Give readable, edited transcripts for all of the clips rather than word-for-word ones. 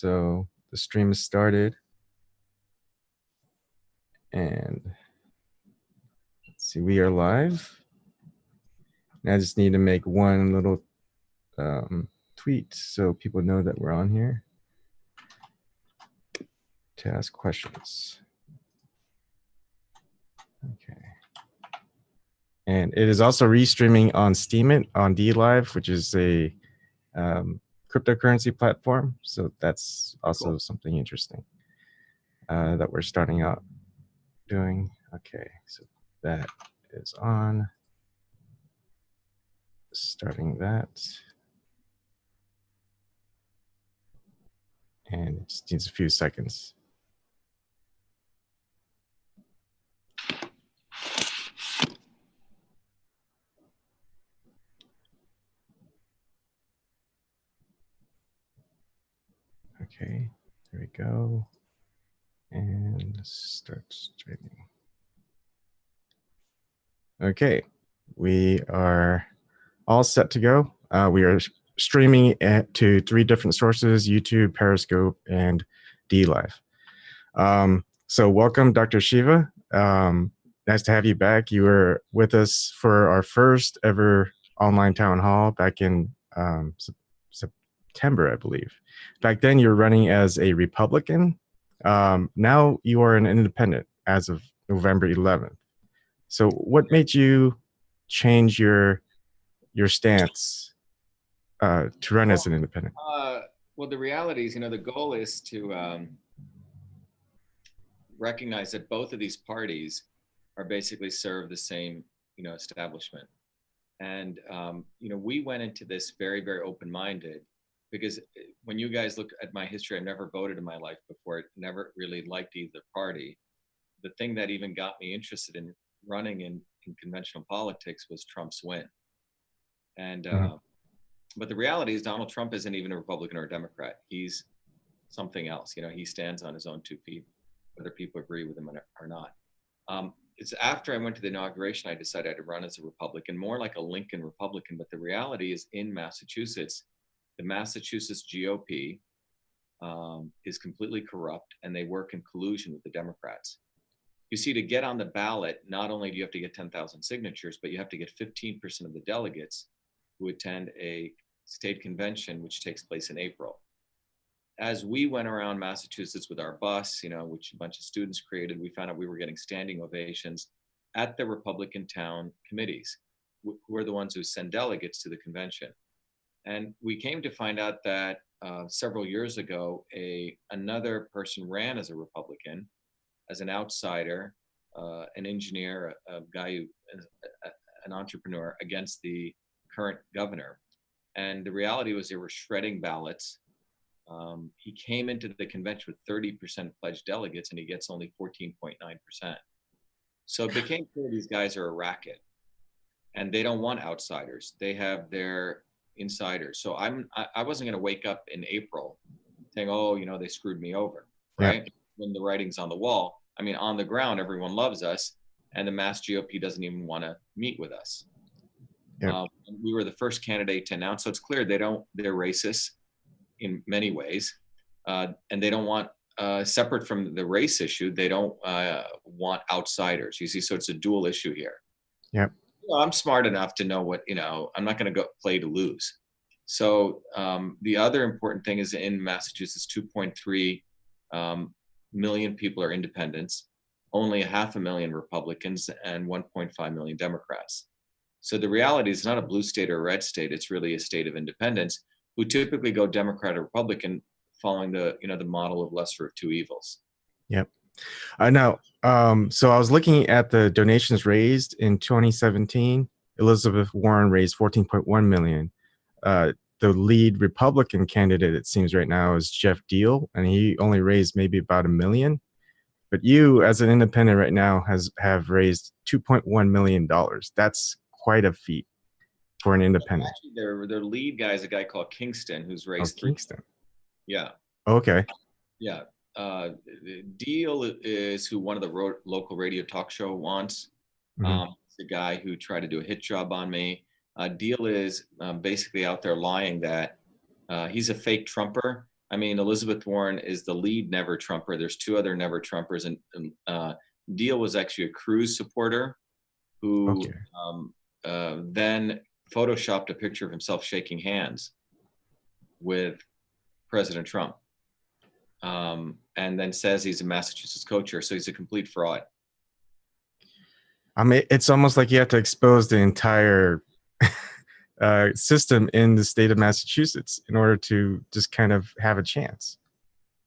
So the stream is started. And let's see, we are live. And I just need to make one little tweet so people know that we're on here to ask questions. Okay. And it is also restreaming on Steemit on DLive, which is a cryptocurrency platform. So that's also something interesting that we're starting out doing. Okay, so that is on. Starting that. And it just needs a few seconds. Okay, there we go. And start streaming. Okay, we are all set to go. We are streaming to 3 different sources: YouTube, Periscope, and DLive. So welcome, Dr. Shiva. Nice to have you back. You were with us for our first ever online town hall back in September, I believe. Back then, you were running as a Republican. Now you are an independent as of November 11th. So what made you change your stance to run as an independent? Well, the reality is, the goal is to recognize that both of these parties are basically serve the same, establishment. And, we went into this very, very open-minded, because when you guys look at my history, I've never voted in my life before. I never really liked either party. The thing that even got me interested in running in conventional politics was Trump's win. And, but the reality is Donald Trump isn't even a Republican or a Democrat. He's something else. He stands on his own 2 feet, whether people agree with him or not. It's after I went to the inauguration, I decided to run as a Republican, more like a Lincoln Republican. But the reality is, in Massachusetts, the Massachusetts GOP is completely corrupt, and they work in collusion with the Democrats. You see, to get on the ballot, not only do you have to get 10,000 signatures, but you have to get 15% of the delegates who attend a state convention, which takes place in April. As we went around Massachusetts with our bus, which a bunch of students created, we found out we were getting standing ovations at the Republican town committees, who are the ones who send delegates to the convention. And we came to find out that several years ago, another person ran as a Republican, as an outsider, an engineer, a guy who, an entrepreneur, against the current governor. And the reality was they were shredding ballots. He came into the convention with 30% pledged delegates, and he gets only 14.9%. So it became clear these guys are a racket, and they don't want outsiders. They have their insiders. So I wasn't going to wake up in April saying, oh, they screwed me over, right? Yeah. When the writing's on the wall. I mean, on the ground, everyone loves us, and the Mass GOP doesn't even want to meet with us. Yeah. We were the first candidate to announce, so it's clear they're racist in many ways, and they don't want, separate from the race issue, they don't want outsiders. You see, so it's a dual issue here. Yeah. I'm smart enough to know what, I'm not going to go play to lose. So the other important thing is, in Massachusetts, 2.3 million people are independents, only 500,000 Republicans, and 1.5 million Democrats. So the reality is not a blue state or a red state. It's really a state of independents who typically go Democrat or Republican, following the model of lesser of 2 evils. Yep. Now, so I was looking at the donations raised in 2017. Elizabeth Warren raised 14.1 million. The lead Republican candidate, it seems right now, is Jeff Deal, and he only raised maybe about $1 million. But you, as an independent right now, have raised $2.1 million. That's quite a feat for an independent. Actually, their lead guy is a guy called Kingston, who's raised Kingston. Yeah. Okay. Yeah. Deal is who one of the local radio talk show wants. The guy who tried to do a hit job on me. Deal is basically out there lying that he's a fake Trumper. I mean, Elizabeth Warren is the lead never Trumper. There's two other never Trumpers, and Deal was actually a Cruz supporter who Okay. then photoshopped a picture of himself shaking hands with President Trump, and then says he's a Massachusetts co-chair. So he's a complete fraud. I mean, it's almost like you have to expose the entire system in the state of Massachusetts in order to just kind of have a chance.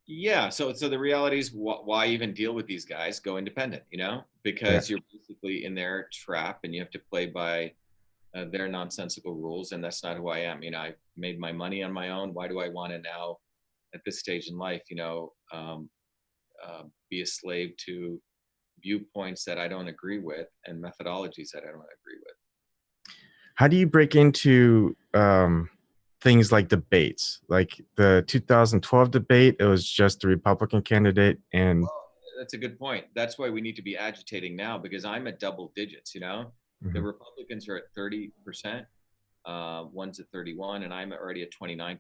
Yeah. So the reality is, why even deal with these guys? Go independent, because you're basically in their trap, and you have to play by their nonsensical rules. And that's not who I am. I've made my money on my own. Why do I want to now, at this stage in life, be a slave to viewpoints that I don't agree with and methodologies that I don't agree with? How do you break into things like debates? Like the 2012 debate, it was just the Republican candidate, and That's a good point. That's why we need to be agitating now, because I'm at double digits. The Republicans are at 30%, one's at 31, and I'm already at 29%.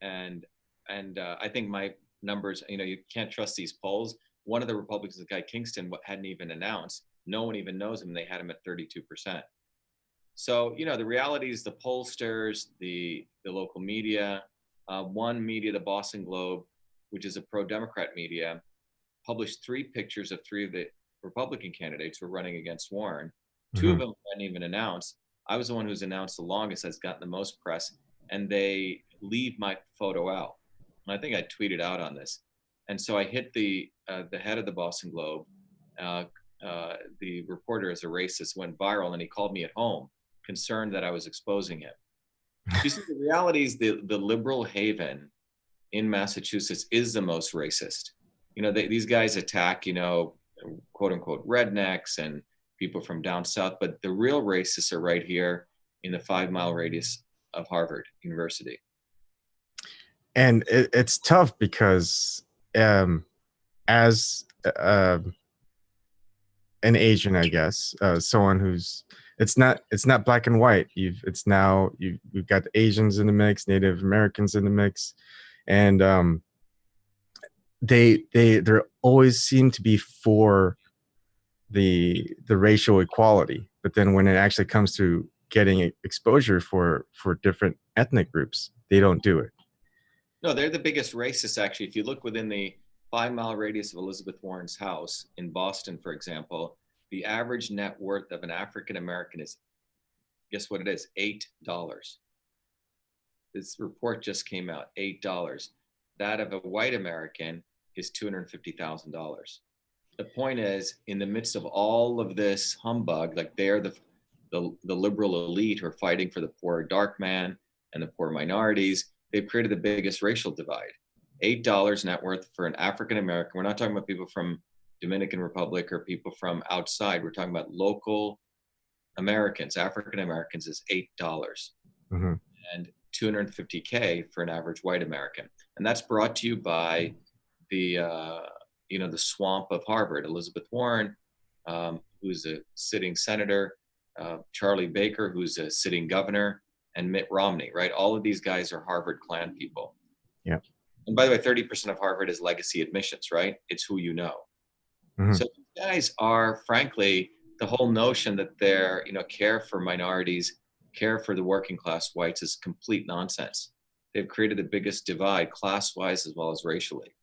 And I think my numbers, you can't trust these polls. One of the Republicans, the guy Kingston, hadn't even announced. No one even knows him. They had him at 32%. So, the reality is the pollsters, the local media, one media, the Boston Globe, which is a pro-Democrat media, published 3 pictures of 3 of the Republican candidates who were running against Warren. 2 of them hadn't even announced. I was the one who's announced the longest, that's gotten the most press, and they leave my photo out. And I think I tweeted out on this. And so I hit the head of the Boston Globe. The reporter, is a racist, went viral, and he called me at home, concerned that I was exposing him. You see, the reality is the liberal haven in Massachusetts is the most racist. These guys attack, quote unquote, rednecks and people from down south, but the real racists are right here in the 5-mile radius of Harvard University. And it's tough because as an Asian, I guess, someone who's it's not black and white. We've got the Asians in the mix, Native Americans in the mix, and they always seem to be for the racial equality, but then when it actually comes to getting exposure for different ethnic groups, they don't do it. No, they're the biggest racists, actually. If you look within the 5-mile radius of Elizabeth Warren's house in Boston, for example, the average net worth of an African American is, guess what it is? $8. This report just came out, $8. That of a white American is $250,000. The point is, in the midst of all of this humbug, like they're the liberal elite who are fighting for the poor dark man and the poor minorities, they've created the biggest racial divide. $8 net worth for an African American. We're not talking about people from Dominican Republic or people from outside. We're talking about local Americans. African Americans is $8, and $250K for an average white American. And that's brought to you by the swamp of Harvard, Elizabeth Warren, who's a sitting senator, Charlie Baker, who's a sitting governor, and Mitt Romney, right? All of these guys are Harvard Klan people. Yeah. And by the way, 30% of Harvard is legacy admissions, right? It's who you know. So these guys are, frankly, the whole notion that they're, care for minorities, care for the working class whites is complete nonsense. They've created the biggest divide class-wise as well as racially,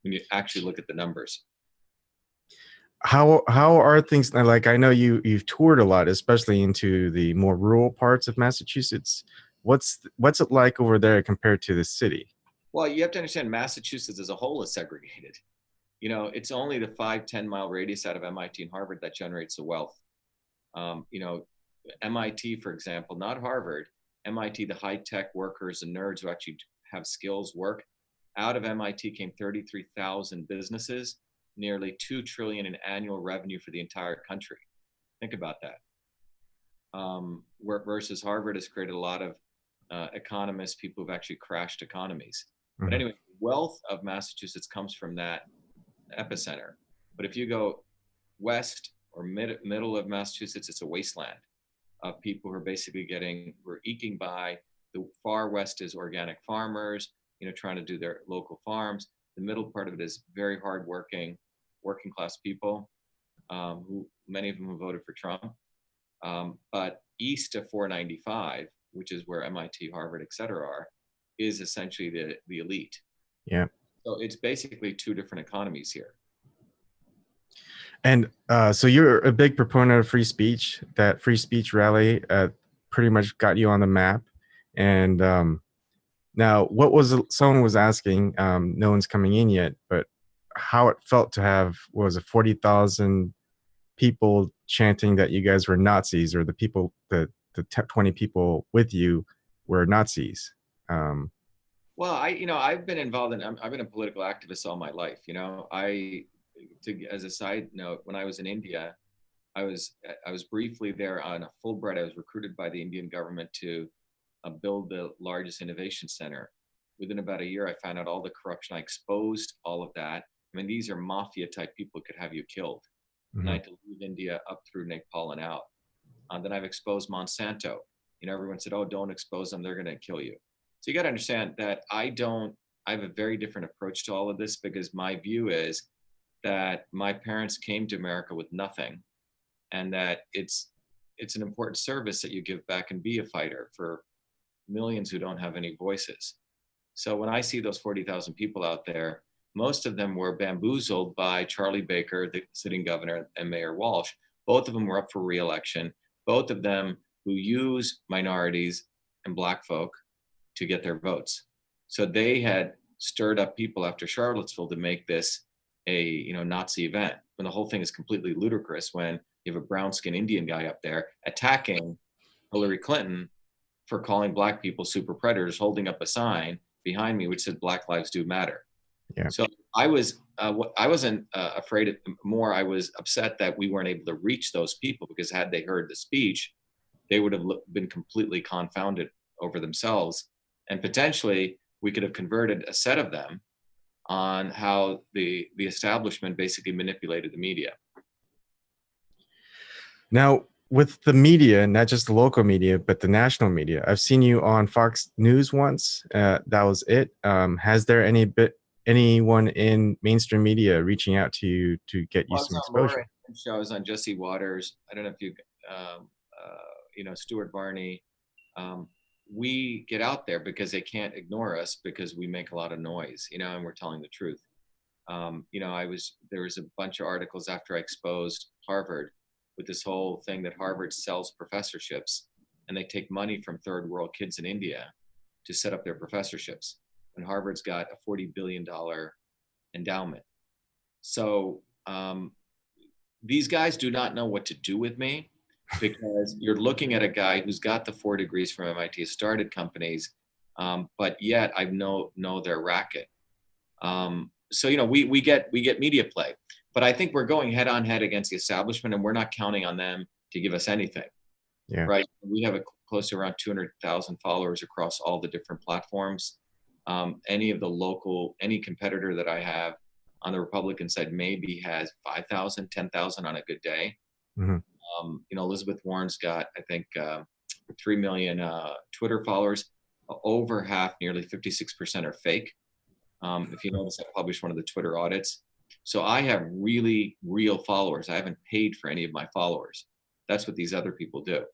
when you actually look at the numbers. How are things like? I know you've toured a lot, especially into the more rural parts of Massachusetts. What's it like over there compared to the city? Well, you have to understand, Massachusetts as a whole is segregated. It's only the 5-10-mile radius out of MIT and Harvard that generates the wealth. MIT, for example, not Harvard, MIT, the high-tech workers and nerds who actually have skills work. Out of MIT came 33,000 businesses, nearly $2 trillion in annual revenue for the entire country. Think about that. Versus Harvard has created a lot of economists, people who've actually crashed economies. But anyway, wealth of Massachusetts comes from that epicenter. But if you go west or middle of Massachusetts, it's a wasteland of people who are basically we're eking by. The far west is organic farmers. trying to do their local farms. The middle part of it is very hardworking, working class people, who many of them who voted for Trump. But east of 495, which is where MIT, Harvard, et cetera are, is essentially the elite. Yeah. So it's basically two different economies here. And so you're a big proponent of free speech. That free speech rally pretty much got you on the map. And now, what was someone was asking? No one's coming in yet, but how it felt to have was it 40,000 people chanting that you guys were Nazis, or the people, the 20 people with you were Nazis. Well, I've been involved I've been a political activist all my life. As a side note, when I was in India, I was briefly there on a Fulbright. I was recruited by the Indian government to build the largest innovation center. Within about a year, I found out all the corruption. I exposed all of that. I mean, these are mafia type people who could have you killed. And I had to leave India up through Nepal and out. Then I've exposed Monsanto. Everyone said, "Oh, don't expose them; they're going to kill you." So you got to understand that I have a very different approach to all of this, because my view is that my parents came to America with nothing, and that it's an important service that you give back and be a fighter for millions who don't have any voices. So when I see those 40,000 people out there, most of them were bamboozled by Charlie Baker, the sitting governor, and Mayor Walsh. Both of them were up for re-election. Both of them who use minorities and Black folk to get their votes. So they had stirred up people after Charlottesville to make this a Nazi event, when the whole thing is completely ludicrous when you have a brown-skinned Indian guy up there attacking Hillary Clinton for calling Black people super predators, holding up a sign behind me which said Black Lives Do Matter. Yeah. So I wasn't afraid more. I was upset that we weren't able to reach those people, because had they heard the speech, they would have been completely confounded over themselves, and potentially we could have converted a set of them on how the establishment basically manipulated the media. Now, with the media, not just the local media, but the national media, I've seen you on Fox News once. That was it. Has there anyone in mainstream media reaching out to you to get you Well, I was some on Laura exposure? shows on Jesse Waters. I don't know if Stuart Barney. We get out there because they can't ignore us, because we make a lot of noise, and we're telling the truth. There was a bunch of articles after I exposed Harvard with this whole thing that Harvard sells professorships, and they take money from third world kids in India to set up their professorships, and Harvard's got a $40 billion endowment. So these guys do not know what to do with me, because you're looking at a guy who's got the 4 degrees from MIT, started companies, but yet I know their racket. So we get media play, but I think we're going head on head against the establishment, and we're not counting on them to give us anything. Yeah. Right? We have close to around 200,000 followers across all the different platforms. Any competitor that I have on the Republican side maybe has 5,000, 10,000 on a good day. Mm-hmm. Elizabeth Warren's got, I think, 3 million Twitter followers. Over half, nearly 56%, are fake. If you notice, I published one of the Twitter audits. So I have really real followers. I haven't paid for any of my followers. That's what these other people do.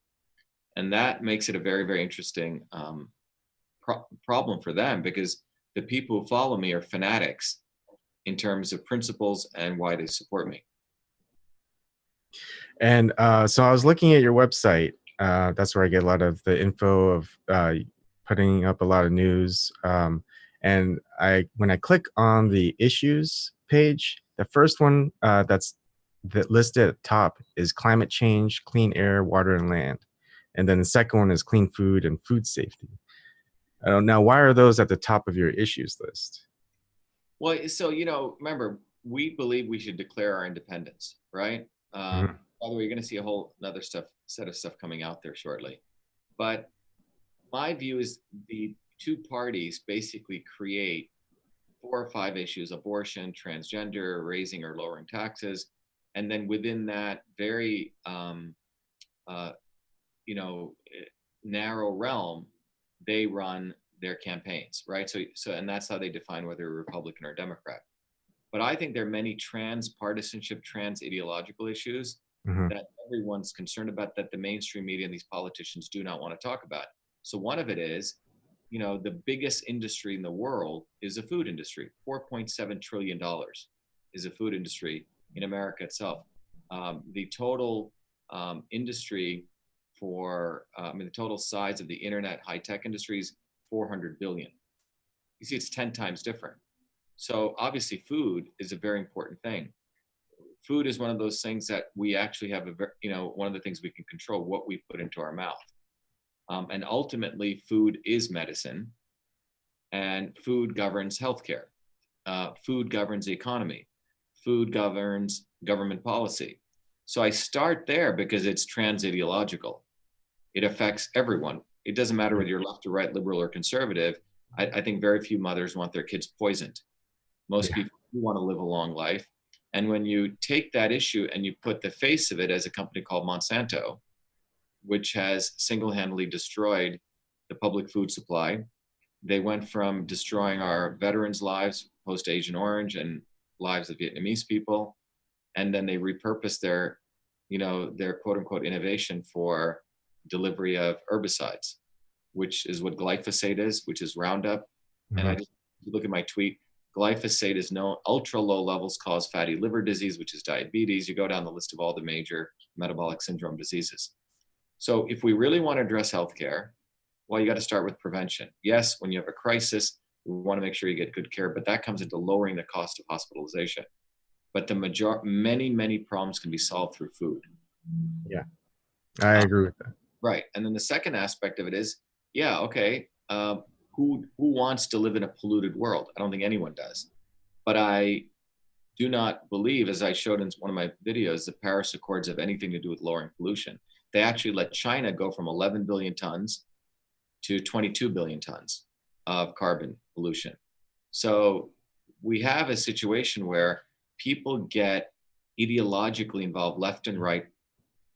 And that makes it a very, very interesting problem for them, because the people who follow me are fanatics in terms of principles and why they support me. And so I was looking at your website. That's where I get a lot of the info of putting up a lot of news. And when I click on the issues page, the first one that's listed at the top is climate change, clean air, water, and land. And then the second one is clean food and food safety. Now, why are those at the top of your issues list? Well, so, remember, we believe we should declare our independence, right? Mm-hmm. By the way, you're going to see a whole another set of stuff coming out there shortly. But my view is the two parties basically create 4 or 5 issues: abortion, transgender, raising or lowering taxes. And then within that very, narrow realm, they run their campaigns, right? And that's how they define whether you're Republican or Democrat. But I think there are many trans-partisanship, trans-ideological issues that everyone's concerned about, that the mainstream media and these politicians do not want to talk about. So one of it is, you know, the biggest industry in the world is the food industry. $4.7 trillion is the food industry in America itself. The total industry for, the total size of the internet high-tech industry is 400 billion. You see, it's 10 times different. So obviously food is a very important thing. Food is one of those things that we actually have one of the things we can control, what we put into our mouth. And ultimately food is medicine, and food governs healthcare. Food governs the economy. Food governs government policy. So I start there because it's trans-ideological. It affects everyone. It doesn't matter whether you're left or right, liberal or conservative. I think very few mothers want their kids poisoned. Most people do want to live a long life. And when you take that issue and you put the face of it as a company called Monsanto, which has single-handedly destroyed the public food supply. They went from destroying our veterans' lives post-Agent Orange and lives of Vietnamese people, and then they repurposed their quote-unquote innovation for delivery of herbicides, which is what glyphosate is, which is Roundup. And I just look at my tweet. Glyphosate is known, ultra low levels cause fatty liver disease, which is diabetes. You go down the list of all the major metabolic syndrome diseases. So if we really want to address healthcare, well, you got to start with prevention. Yes, when you have a crisis, we want to make sure you get good care, but that comes into lowering the cost of hospitalization. But many problems can be solved through food. Yeah, I agree with that. Right. And then the second aspect of it is, who wants to live in a polluted world? I don't think anyone does. But I do not believe, as I showed in one of my videos, the Paris Accords have anything to do with lowering pollution. They actually let China go from 11 billion tons to 22 billion tons of carbon pollution. So we have a situation where people get ideologically involved left and right.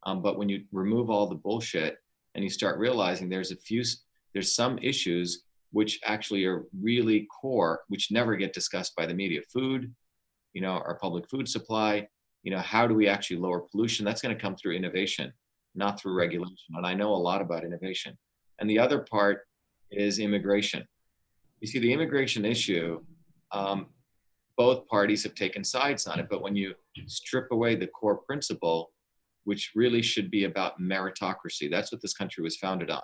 But when you remove all the bullshit and you start realizing there's some issues which actually are really core, which never get discussed by the media. Food, our public food supply, how do we actually lower pollution? That's going to come through innovation, not through regulation. And I know a lot about innovation. And the other part is immigration. You see, the immigration issue, both parties have taken sides on it, but when you strip away the core principle, which really should be about meritocracy, that's what this country was founded on.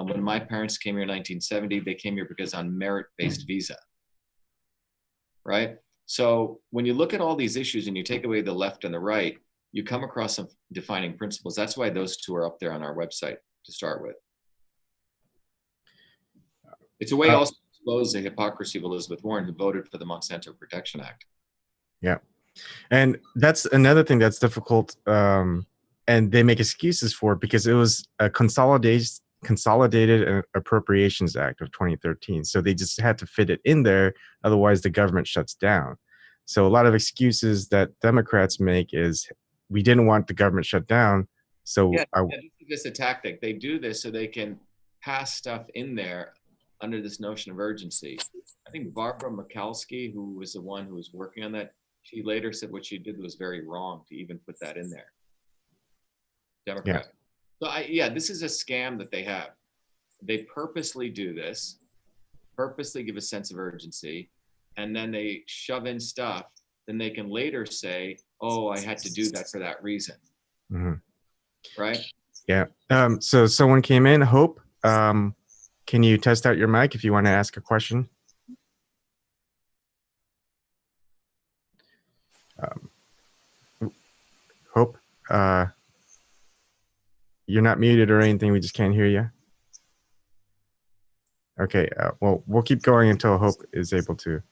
When my parents came here in 1970, they came here because on merit-based visa, right? So when you look at all these issues and you take away the left and the right, you come across some defining principles. That's why those two are up there on our website to start with. It's a way also to expose the hypocrisy of Elizabeth Warren, who voted for the Monsanto Protection Act. Yeah. And that's another thing that's difficult. And they make excuses for it because it was a Consolidated Appropriations Act of 2013. So they just had to fit it in there. Otherwise, the government shuts down. So a lot of excuses that Democrats make is we didn't want the government shut down. So this is just a tactic. They do this so they can pass stuff in there under this notion of urgency. I think Barbara Mikulski, who was the one who was working on that, she later said what she did was very wrong to even put that in there. Democrat. Yeah. So this is a scam that they have. They purposely do this, purposely give a sense of urgency, and then they shove in stuff. Then they can later say, "Oh, I had to do that for that reason." Right? Yeah. So someone came in. Hope. Can you test out your mic if you want to ask a question? Hope. You're not muted or anything. We just can't hear you. Okay. Well, we'll keep going until Hope is able to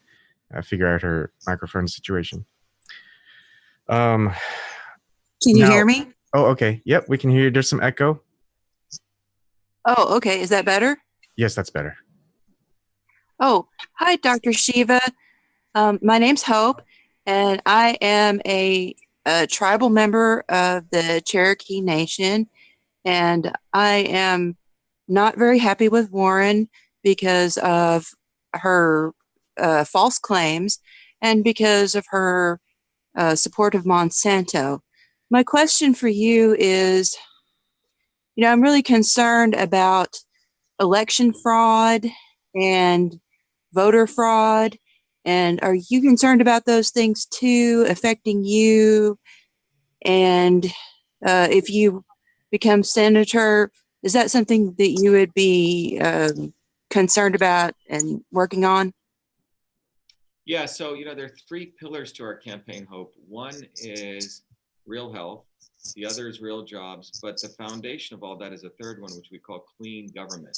figure out her microphone situation. Can you hear me? Oh, okay. Yep, we can hear you. There's some echo. Oh, okay. Is that better? Yes, that's better. Oh, hi, Dr. Shiva. My name's Hope, and I am a tribal member of the Cherokee Nation. And I am not very happy with Warren because of her false claims and because of her support of Monsanto. My question for you is, I'm really concerned about election fraud and voter fraud. And are you concerned about those things too, affecting you? And if you become senator, is that something that you would be concerned about and working on? Yeah, so there are three pillars to our campaign, Hope. One is real health, the other is real jobs, but the foundation of all that is a third one, which we call clean government.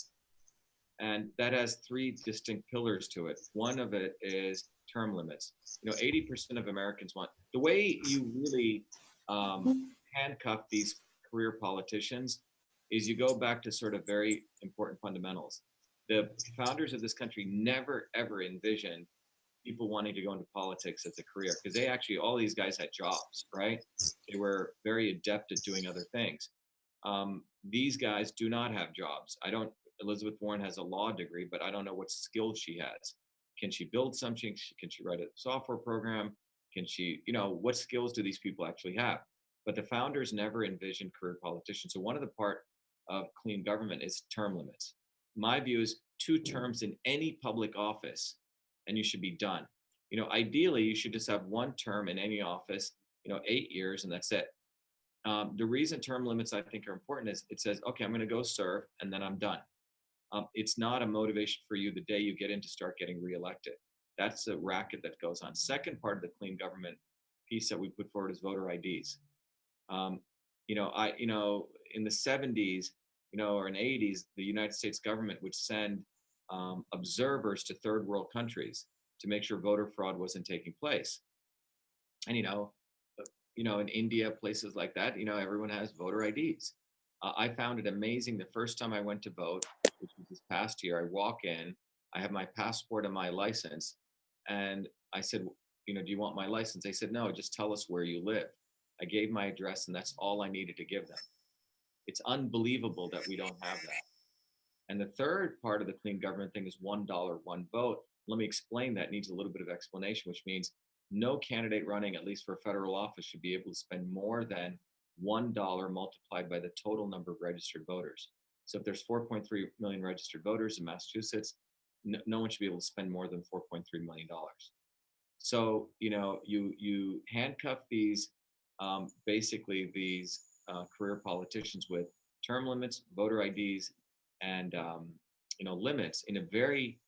And that has three distinct pillars to it. One of it is term limits. 80% of Americans want the way you really handcuff these career politicians is you go back to sort of very important fundamentals. The founders of this country never ever envisioned people wanting to go into politics as a career because they actually, all these guys had jobs, right? They were very adept at doing other things. These guys do not have jobs. Elizabeth Warren has a law degree, but I don't know what skills she has. Can she build something? Can she write a software program? Can she, what skills do these people actually have? But the founders never envisioned career politicians. So one of the part of clean government is term limits. My view is 2 terms in any public office and you should be done. Ideally, you should just have 1 term in any office, 8 years, and that's it. The reason term limits I think are important is it says, okay, I'm going to go serve and then I'm done. It's not a motivation for you the day you get in to start getting reelected. That's a racket that goes on. Second part of the clean government piece that we put forward is voter IDs. In the 70s, or in 80s, the United States government would send observers to third world countries to make sure voter fraud wasn't taking place. And in India, places like that, everyone has voter IDs. I found it amazing the first time I went to vote, which was this past year. I walk in, I have my passport and my license, and I said, do you want my license? They said, no, just tell us where you live. I gave my address, and that's all I needed to give them. It's unbelievable that we don't have that. And the third part of the clean government thing is $1, 1 vote. Let me explain that. It needs a little bit of explanation, which means no candidate running, at least for a federal office, should be able to spend more than $1 multiplied by the total number of registered voters. So if there's 4.3 million registered voters in Massachusetts, no one should be able to spend more than $4.3 million. So, you handcuff these, basically these career politicians with term limits, voter IDs, and limits in a very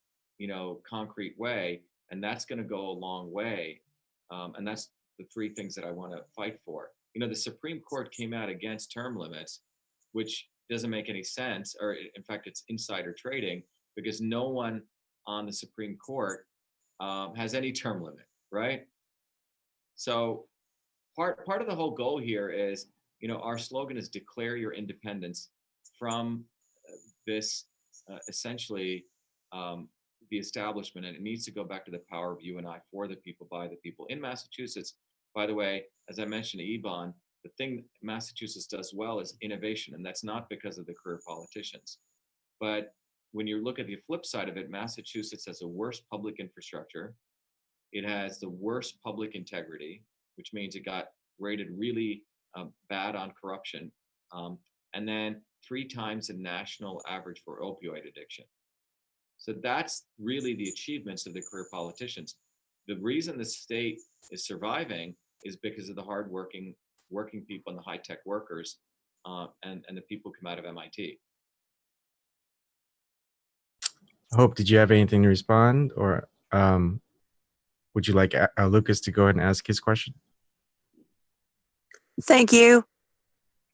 concrete way, and that's going to go a long way. And that's the 3 things that I want to fight for. The Supreme Court came out against term limits, which doesn't make any sense, or in fact, it's insider trading because no one on the Supreme Court has any term limit, right? So part of the whole goal here is, our slogan is declare your independence from this essentially the establishment, and it needs to go back to the power of you and I, for the people, by the people. In Massachusetts, by the way, as I mentioned to Ebon, the thing Massachusetts does well is innovation, and that's not because of the career politicians. But when you look at the flip side of it, Massachusetts has the worst public infrastructure. It has the worst public integrity, which means it got rated really bad on corruption. And then 3 times the national average for opioid addiction. So that's really the achievements of the career politicians. The reason the state is surviving is because of the hardworking working people and the high-tech workers and the people who come out of MIT. Hope, did you have anything to respond, or would you like Lucas to go ahead and ask his question? Thank you.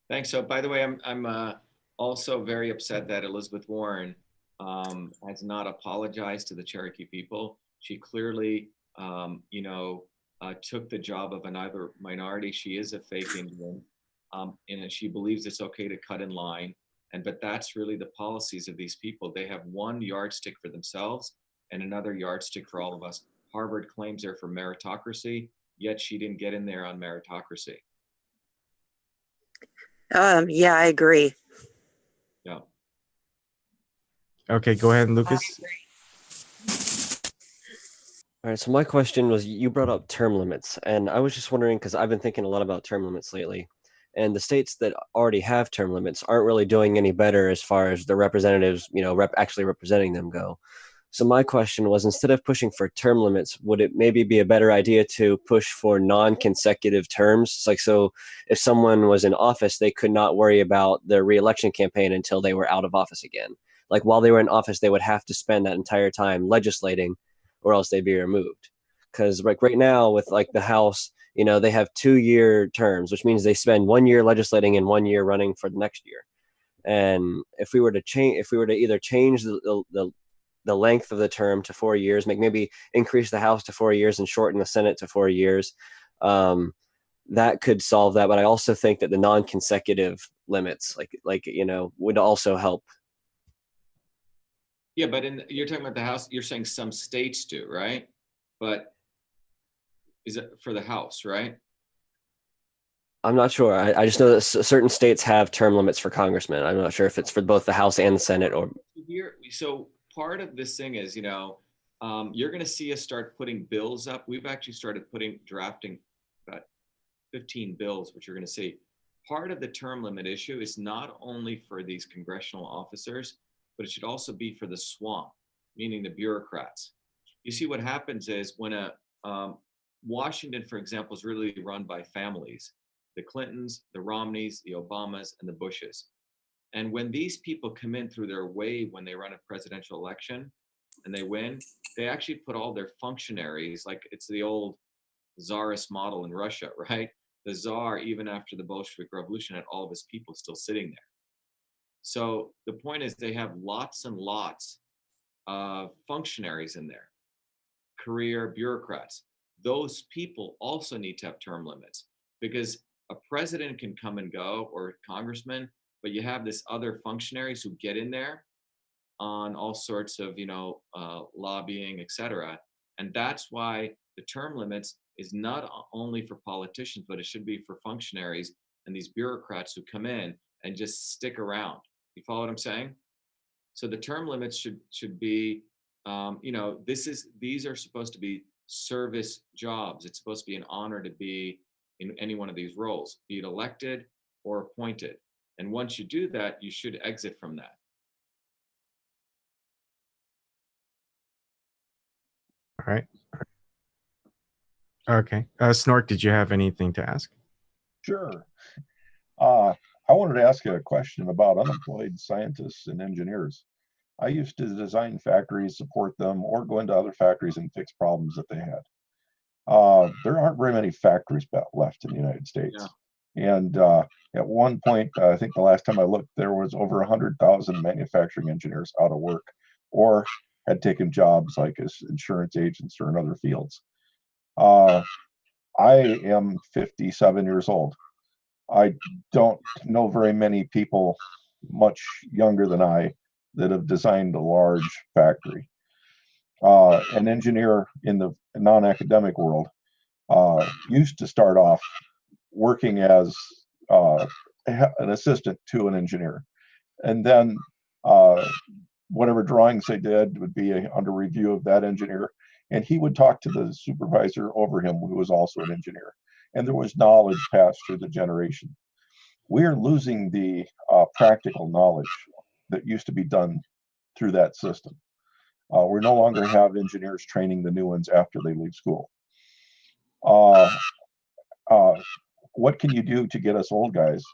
Thanks. So, by the way, I'm also very upset that Elizabeth Warren has not apologized to the Cherokee people. She clearly, took the job of another minority. She is a fake Indian, and she believes it's okay to cut in line. But that's really the policies of these people. They have one yardstick for themselves and another yardstick for all of us. Harvard claims they're for meritocracy, yet she didn't get in there on meritocracy. Yeah, I agree. Yeah. Okay, go ahead, I Lucas. agree. All right, so my question was, you brought up term limits, and I was just wondering, because I've been thinking a lot about term limits lately, and the states that already have term limits aren't really doing any better as far as the representatives, actually representing them go. So my question was, instead of pushing for term limits, would it maybe be a better idea to push for non-consecutive terms? It's like, so if someone was in office, they could not worry about their reelection campaign until they were out of office again. Like while they were in office, they would have to spend that entire time legislating, or else they'd be removed. Because like right now with like the House, they have 2-year terms, which means they spend 1 year legislating and 1 year running for the next year. And if we were to either change the length of the term to 4 years, maybe increase the House to 4 years and shorten the Senate to 4 years, that could solve that. But I also think that the non-consecutive limits, would also help. Yeah, but you're talking about the House. You're saying some states do, right? But is it for the House, right? I'm not sure. I just know that certain states have term limits for congressmen. I'm not sure if it's for both the House and the Senate. Or So part of this thing is, you're going to see us start putting bills up. We've actually started drafting about 15 bills, which you're going to see. Part of the term limit issue is not only for these congressional officers, but it should also be for the swamp, meaning the bureaucrats. You see, what happens is when Washington, for example, is really run by families, the Clintons, the Romneys, the Obamas, and the Bushes. And when these people come in through their way, when they run a presidential election and they win, they actually put all their functionaries, like it's the old czarist model in Russia, right? The czar, even after the Bolshevik Revolution, had all of his people still sitting there. So the point is they have lots and lots of functionaries in there, career bureaucrats. Those people also need to have term limits, because a president can come and go, or a congressman, but you have this other functionaries who get in there on all sorts of, lobbying, etc. And that's why the term limits is not only for politicians, but it should be for functionaries and these bureaucrats who come in and just stick around. You follow what I'm saying? So the term limits should be, these are supposed to be service jobs. It's supposed to be an honor to be in any one of these roles, be it elected or appointed. And once you do that, you should exit from that. All right. Okay. Snort, did you have anything to ask? Sure. I wanted to ask you a question about unemployed scientists and engineers. I used to design factories, support them, or go into other factories and fix problems that they had. There aren't very many factories left in the United States. Yeah. And at one point, I think the last time I looked, there was over 100,000 manufacturing engineers out of work or had taken jobs like as insurance agents or in other fields. I am 57 years old. I don't know very many people much younger than I that have designed a large factory. An engineer in the non-academic world used to start off working as an assistant to an engineer. And then whatever drawings they did would be under review of that engineer. And he would talk to the supervisor over him, who was also an engineer. And there was knowledge passed through the generation. We're losing the practical knowledge that used to be done through that system. We no longer have engineers training the new ones after they leave school. What can you do to get us old guys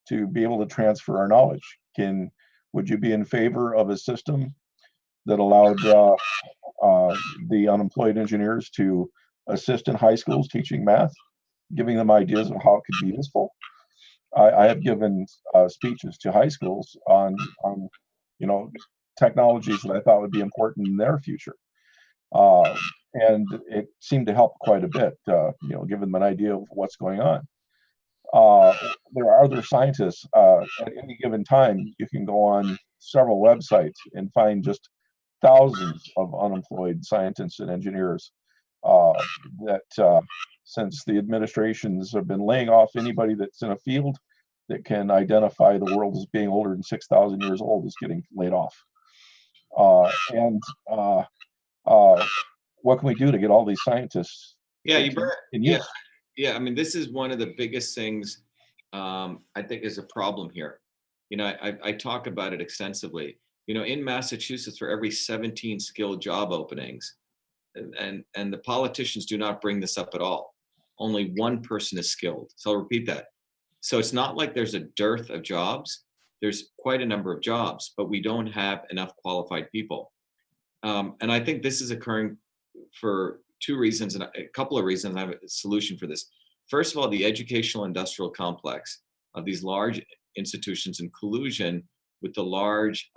to be able to transfer our knowledge? Would you be in favor of a system that allowed the unemployed engineers to assist in high schools teaching math, giving them ideas of how it could be useful? I have given speeches to high schools on technologies that I thought would be important in their future. And it seemed to help quite a bit, give them an idea of what's going on. There are other scientists. At any given time, you can go on several websites and find just thousands of unemployed scientists and engineers that since the administrations have been laying off anybody that's in a field that can identify the world as being older than 6,000 years old is getting laid off. And what can we do to get all these scientists Yeah, in yeah, use? yeah. I mean, this is one of the biggest things I think is a problem here. You know, I talk about it extensively. You know, in Massachusetts, for every 17 skilled job openings, and the politicians do not bring this up at all. Only one person is skilled. So I'll repeat that. So it's not like there's a dearth of jobs. There's quite a number of jobs, but we don't have enough qualified people. And I think this is occurring for two reasons, and a couple of reasons. I have a solution for this. First of all, the educational industrial complex of these large institutions in collusion with the large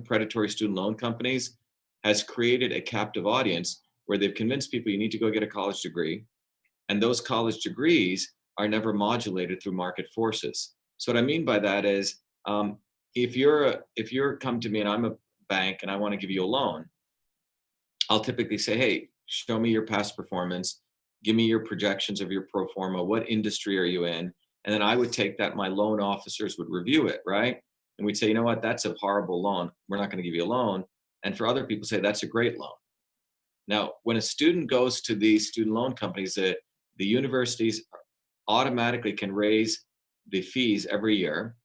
predatory student loan companies has created a captive audience where they've convinced people you need to go get a college degree. And those college degrees are never modulated through market forces. So what I mean by that is, if you're come to me and I'm a bank and I want to give you a loan, I'll typically say, hey, show me your past performance, give me your projections of your pro forma, what industry are you in? And then I would take that, my loan officers would review it, right? And we'd say, you know what, that's a horrible loan. We're not going to give you a loan. And for other people say, that's a great loan. Now, when a student goes to these student loan companies, the universities automatically can raise the fees every year.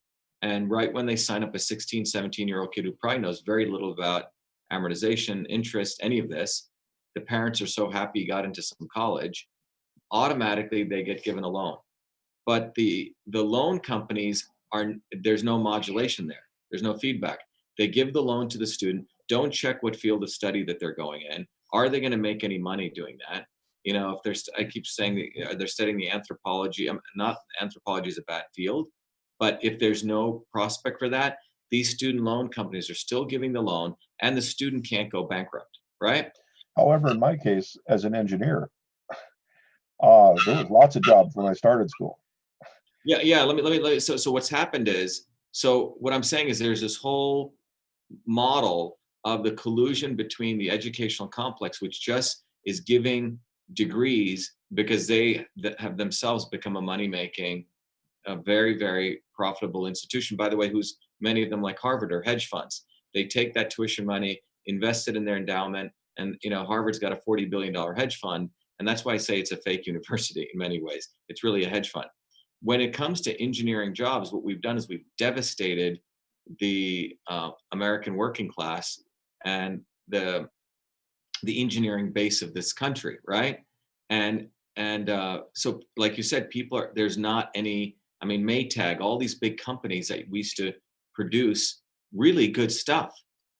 And right when they sign up a 16, 17-year-old kid who probably knows very little about amortization, interest, any of this, the parents are so happy he got into some college, automatically they get given a loan. But the loan companies there's no modulation there. There's no feedback. They give the loan to the student, don't check what field of study that they're going in. Are they going to make any money doing that? You know, if I keep saying they're studying the anthropology, not anthropology is a bad field, but if there's no prospect for that, these student loan companies are still giving the loan and the student can't go bankrupt, right? However, in my case, as an engineer, there was lots of jobs when I started school. Yeah. Let me. So what's happened is, so what I'm saying is there's this whole model of the collusion between the educational complex, which just is giving degrees because they have themselves become a money-making, a very, very profitable institution, by the way, who's many of them like Harvard are hedge funds. They take that tuition money, invest it in their endowment, and you know, Harvard's got a $40 billion hedge fund. And that's why I say it's a fake university in many ways. It's really a hedge fund. When it comes to engineering jobs, what we've done is we've devastated the American working class and the engineering base of this country, right? And so, like you said, there's not any. I mean, Maytag, all these big companies that we used to produce really good stuff,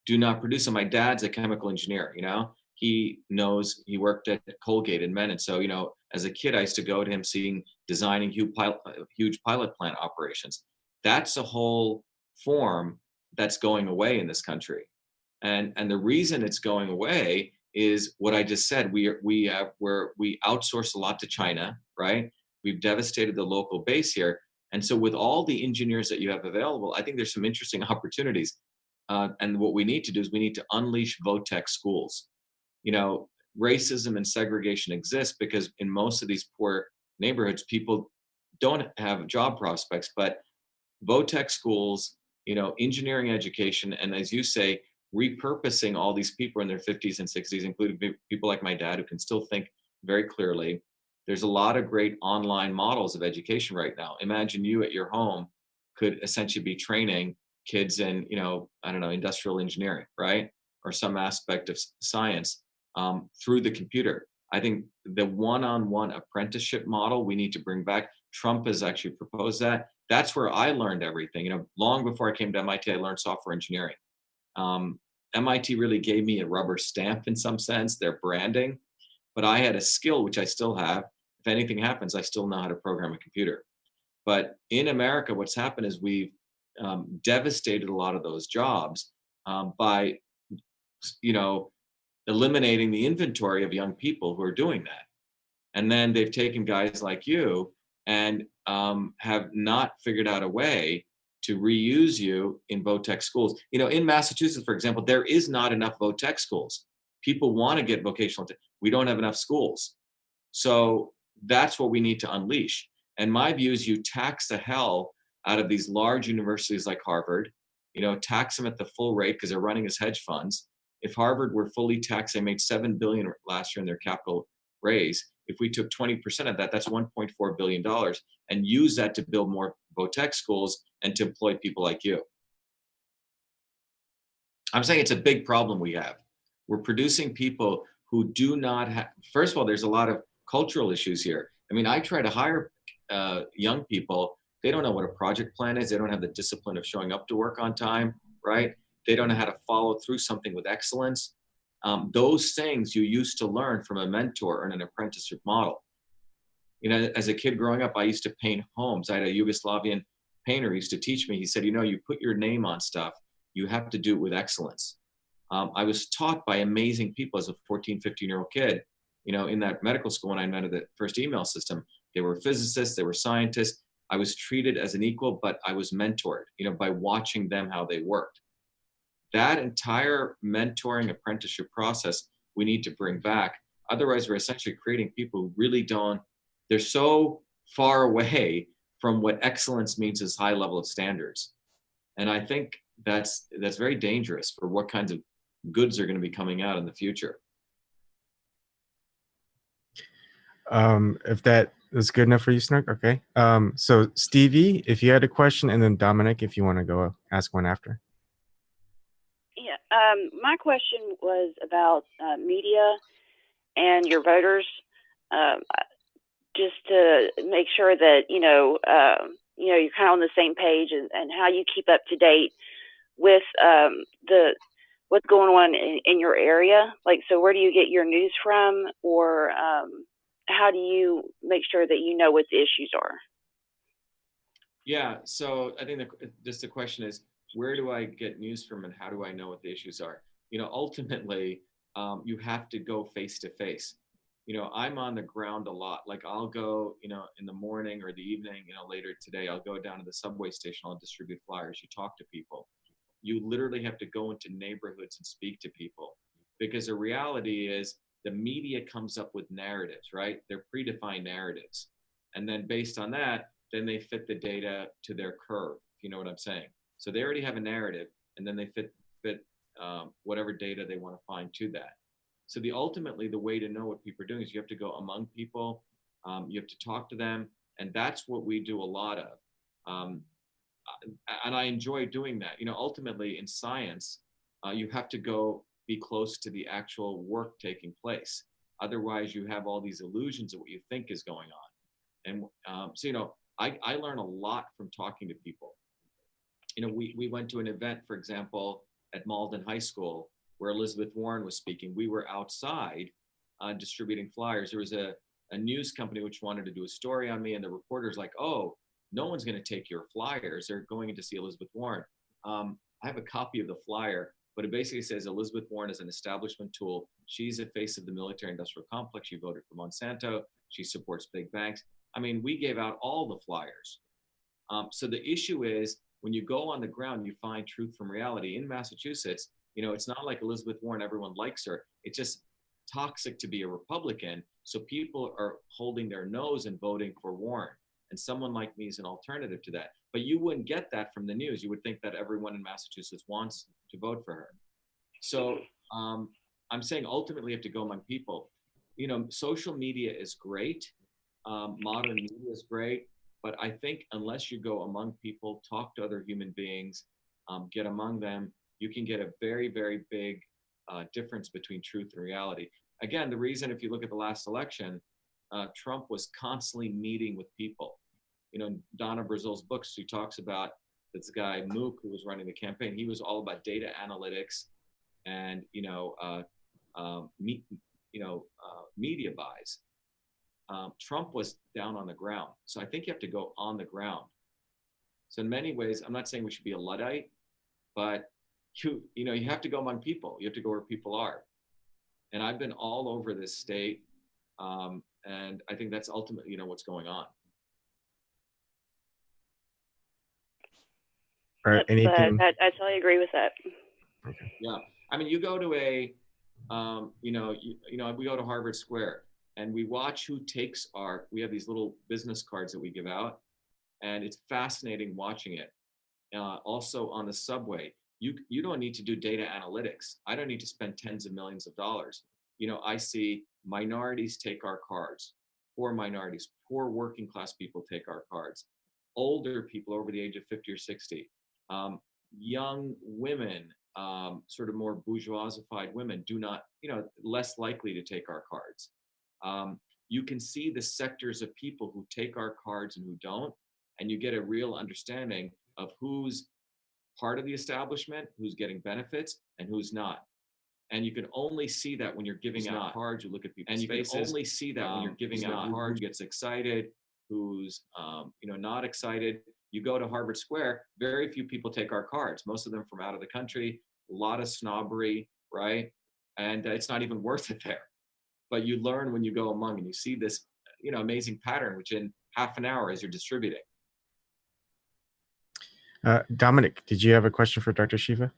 do not produce. And my dad's a chemical engineer. You know, he worked at Colgate and Men, and so you know, as a kid, I used to go to him designing huge pilot plant operations. That's a whole form that's going away in this country. And the reason it's going away is what I just said. We outsource a lot to China, right? We've devastated the local base here. And so with all the engineers that you have available, I think there's some interesting opportunities. And what we need to do is we need to unleash VOTEC schools. You know, racism and segregation exists because in most of these poor neighborhoods, people don't have job prospects, but VOTEC schools, you know, engineering education, and as you say, repurposing all these people in their 50s and 60s, including people like my dad who can still think very clearly. There's a lot of great online models of education right now. Imagine you at your home could essentially be training kids in, you know, I don't know, industrial engineering, right? Or some aspect of science through the computer. I think the one-on-one apprenticeship model we need to bring back. Trump has actually proposed that. That's where I learned everything. You know, long before I came to MIT, I learned software engineering. MIT really gave me a rubber stamp in some sense, their branding, but I had a skill, which I still have. If anything happens, I still know how to program a computer. But in America, what's happened is we've devastated a lot of those jobs by, you know, eliminating the inventory of young people who are doing that. And then they've taken guys like you and have not figured out a way to reuse you in VOTEC schools. You know, in Massachusetts, for example, there is not enough VOTEC schools. People want to get vocational. We don't have enough schools. So that's what we need to unleash. And my view is you tax the hell out of these large universities like Harvard tax them at the full rate because they're running as hedge funds. If Harvard were fully taxed, they made $7 billion last year in their capital raise. If we took 20% of that, that's $1.4 billion, and use that to build more Votech schools and to employ people like you. I'm saying it's a big problem we have. We're producing people who do not have, first of all, there's a lot of cultural issues here. I mean, I try to hire young people. They don't know what a project plan is. They don't have the discipline of showing up to work on time, right? They don't know how to follow through something with excellence. Those things you used to learn from a mentor or an apprenticeship model. As a kid growing up, I used to paint homes. I had a Yugoslavian painter who used to teach me. He said, you put your name on stuff. You have to do it with excellence. I was taught by amazing people as a 14, 15-year-old kid, in that medical school when I invented the first email system. They were physicists, they were scientists. I was treated as an equal, but I was mentored, by watching them, how they worked. That entire mentoring apprenticeship process, we need to bring back. Otherwise, we're essentially creating people who really don't, they're so far away from what excellence means as high level of standards. And I think that's very dangerous for what kinds of goods are going to be coming out in the future. If that is good enough for you, Snook, okay. So Stevie, if you had a question, and then Dominic, if you want to go ask one after. Yeah, my question was about media and your voters, just to make sure that you're kind of on the same page, and how you keep up to date with what's going on in your area. Like, so where do you get your news from, or how do you make sure that you know what the issues are? Yeah, so I think the question is, where do I get news from, and how do I know what the issues are? Ultimately, you have to go face to face. I'm on the ground a lot. Like, I'll go, in the morning or the evening, later today, I'll go down to the subway station, I'll distribute flyers, you talk to people. You literally have to go into neighborhoods and speak to people, because the reality is the media comes up with narratives, right? They're predefined narratives. And then based on that, then they fit the data to their curve, if you know what I'm saying. So they already have a narrative, and then they fit whatever data they want to find to that. So ultimately, the way to know what people are doing is you have to go among people, you have to talk to them, and that's what we do a lot of. And I enjoy doing that. Ultimately in science, you have to go be close to the actual work taking place. Otherwise, you have all these illusions of what you think is going on. And so, I learn a lot from talking to people. We went to an event, for example, at Malden High School, where Elizabeth Warren was speaking. We were outside distributing flyers. There was a news company which wanted to do a story on me, and the reporter's like, oh, no one's going to take your flyers. They're going in to see Elizabeth Warren. I have a copy of the flyer, but it basically says Elizabeth Warren is an establishment tool. She's a face of the military-industrial complex. She voted for Monsanto. She supports big banks. I mean, we gave out all the flyers. So the issue is, when you go on the ground, you find truth from reality. In Massachusetts, it's not like Elizabeth Warren, everyone likes her. It's just toxic to be a Republican. So people are holding their nose and voting for Warren. And someone like me is an alternative to that. But you wouldn't get that from the news. You would think that everyone in Massachusetts wants to vote for her. So I'm saying ultimately you have to go among people. Social media is great. Modern media is great. But I think unless you go among people, talk to other human beings, get among them, you can get a very, very big difference between truth and reality. Again, the reason, if you look at the last election, Trump was constantly meeting with people. Donna Brazil's books, she talks about this guy, Mook, who was running the campaign. He was all about data analytics and, media buys. Trump was down on the ground. So I think you have to go on the ground. So in many ways, I'm not saying we should be a Luddite, but you have to go among people. You have to go where people are. And I've been all over this state. And I think that's ultimately, what's going on. Right. Anything? I totally agree with that. Okay. Yeah. I mean, you go to we go to Harvard Square and we watch who takes we have these little business cards that we give out, and it's fascinating watching it. also on the subway. You don't need to do data analytics. I don't need to spend tens of millions of dollars. I see minorities take our cards, poor minorities, poor working class people take our cards, older people over the age of 50 or 60, young women, sort of more bourgeoisified women do not, less likely to take our cards. You can see the sectors of people who take our cards and who don't, and you get a real understanding of who's part of the establishment, who's getting benefits, and who's not. And you can only see that when you're giving out cards. You look at people's faces. And you can only see that when you're giving out cards. Who gets excited, who's not excited. You go to Harvard Square, very few people take our cards. Most of them from out of the country. A lot of snobbery, right? And it's not even worth it there. But you learn when you go among, and you see this, amazing pattern, which in half an hour as you're distributing. Dominic, did you have a question for Dr. Shiva?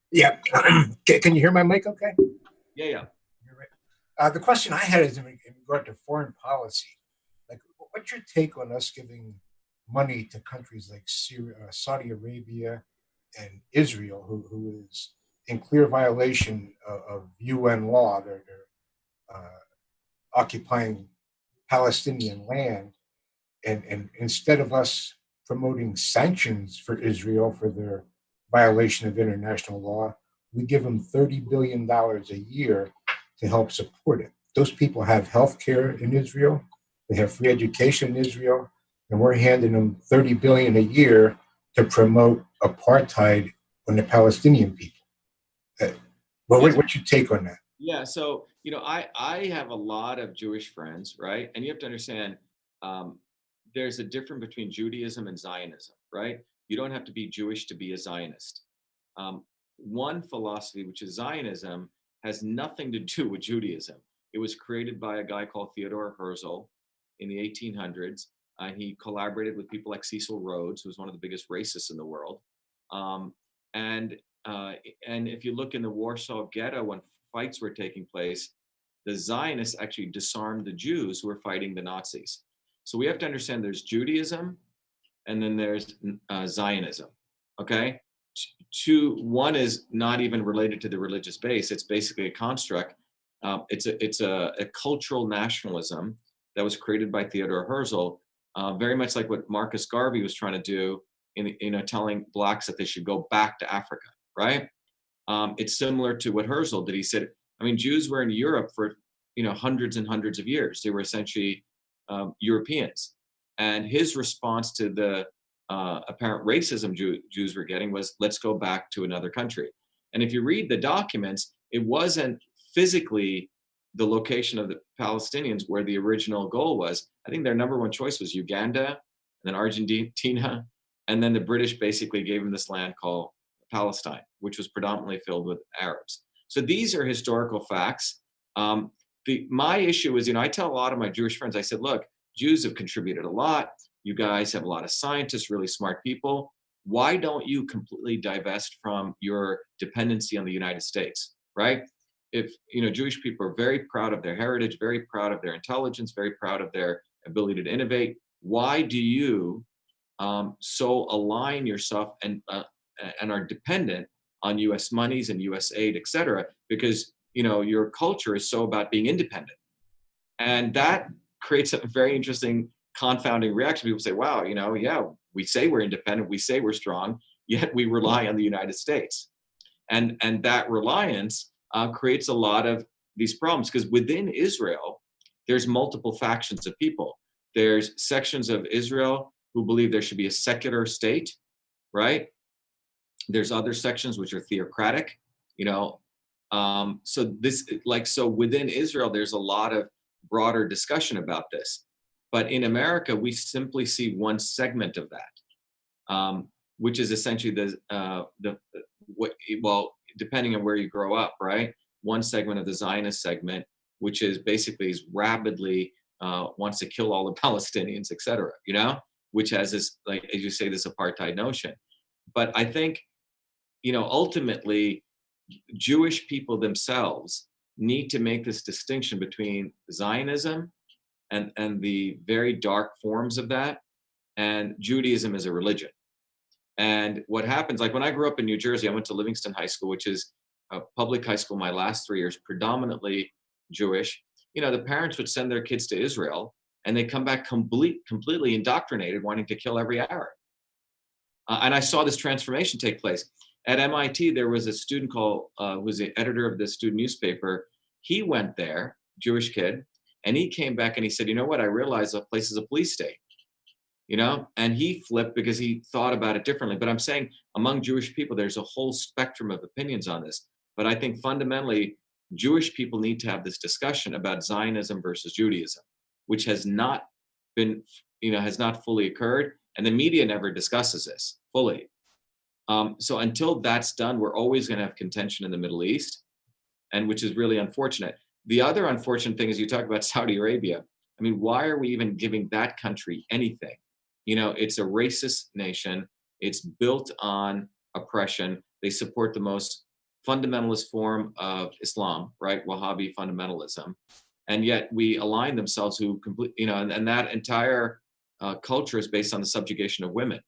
Yeah. Can you hear my mic okay? Yeah. The question I had is in regard to foreign policy. Like, what's your take on us giving money to countries like Syria, Saudi Arabia and Israel, who is in clear violation of UN law? They're occupying Palestinian land. And instead of us promoting sanctions for Israel for their violation of international law, we give them $30 billion a year to help support it. Those people have health care in Israel, they have free education in Israel, and we're handing them $30 billion a year to promote apartheid on the Palestinian people. What's your take on that? Yeah, so, I have a lot of Jewish friends, right? And you have to understand, there's a difference between Judaism and Zionism, right? You don't have to be Jewish to be a Zionist. One philosophy, which is Zionism, has nothing to do with Judaism. It was created by a guy called Theodore Herzl in the 1800s. He collaborated with people like Cecil Rhodes, who was one of the biggest racists in the world. And if you look in the Warsaw Ghetto, when fights were taking place, the Zionists actually disarmed the Jews who were fighting the Nazis. So we have to understand there's Judaism and then there's Zionism, okay? One is not even related to the religious base. It's basically a construct. It's a cultural nationalism that was created by Theodore Herzl, very much like what Marcus Garvey was trying to do in telling blacks that they should go back to Africa, right? It's similar to what Herzl did. He said, Jews were in Europe for hundreds and hundreds of years. They were essentially Europeans. And his response to the apparent racism Jews were getting was, let's go back to another country. And if you read the documents, it wasn't physically the location of the Palestinians where the original goal was. I think their number one choice was Uganda, and then Argentina, and then the British basically gave them this land called Palestine, which was predominantly filled with Arabs. So these are historical facts. My issue is, I tell a lot of my Jewish friends, I said, look, Jews have contributed a lot. You guys have a lot of scientists, really smart people. Why don't you completely divest from your dependency on the United States, right? If, Jewish people are very proud of their heritage, very proud of their intelligence, very proud of their ability to innovate. Why do you so align yourself and are dependent on U.S. monies and U.S. aid, et cetera? Because, your culture is so about being independent. And that creates a very interesting confounding reaction. People say, wow, yeah, we say we're independent, we say we're strong, yet we rely on the United States. And that reliance creates a lot of these problems, because within Israel, there's multiple factions of people. There's sections of Israel who believe there should be a secular state, right? There's other sections which are theocratic, so within Israel, there's a lot of broader discussion about this. But in America, we simply see one segment of that, which is essentially depending on where you grow up, right? One segment of the Zionist segment, which is basically rabidly wants to kill all the Palestinians, et cetera, which has this, like, as you say, this apartheid notion. But I think, ultimately, Jewish people themselves need to make this distinction between Zionism and the very dark forms of that, and Judaism is a religion. And what happens, like when I grew up in New Jersey, I went to Livingston High School, which is a public high school my last 3 years, predominantly Jewish. You know, the parents would send their kids to Israel and they come back completely indoctrinated, wanting to kill every Arab. And I saw this transformation take place. At MIT, there was a student called, who was the editor of the student newspaper. He went there, Jewish kid, and he came back and he said, you know what, I realized the place is a police state. You know, and he flipped because he thought about it differently. But I'm saying among Jewish people, there's a whole spectrum of opinions on this. But I think fundamentally, Jewish people need to have this discussion about Zionism versus Judaism, which has not been, you know, has not fully occurred. And the media never discusses this fully. So until that's done, we're always going to have contention in the Middle East, and which is really unfortunate. The other unfortunate thing is you talk about Saudi Arabia. I mean, why are we even giving that country anything? You know, it's a racist nation. It's built on oppression. They support the most fundamentalist form of Islam, right? Wahhabi fundamentalism. And yet we align themselves who complete, you know, and that entire culture is based on the subjugation of women.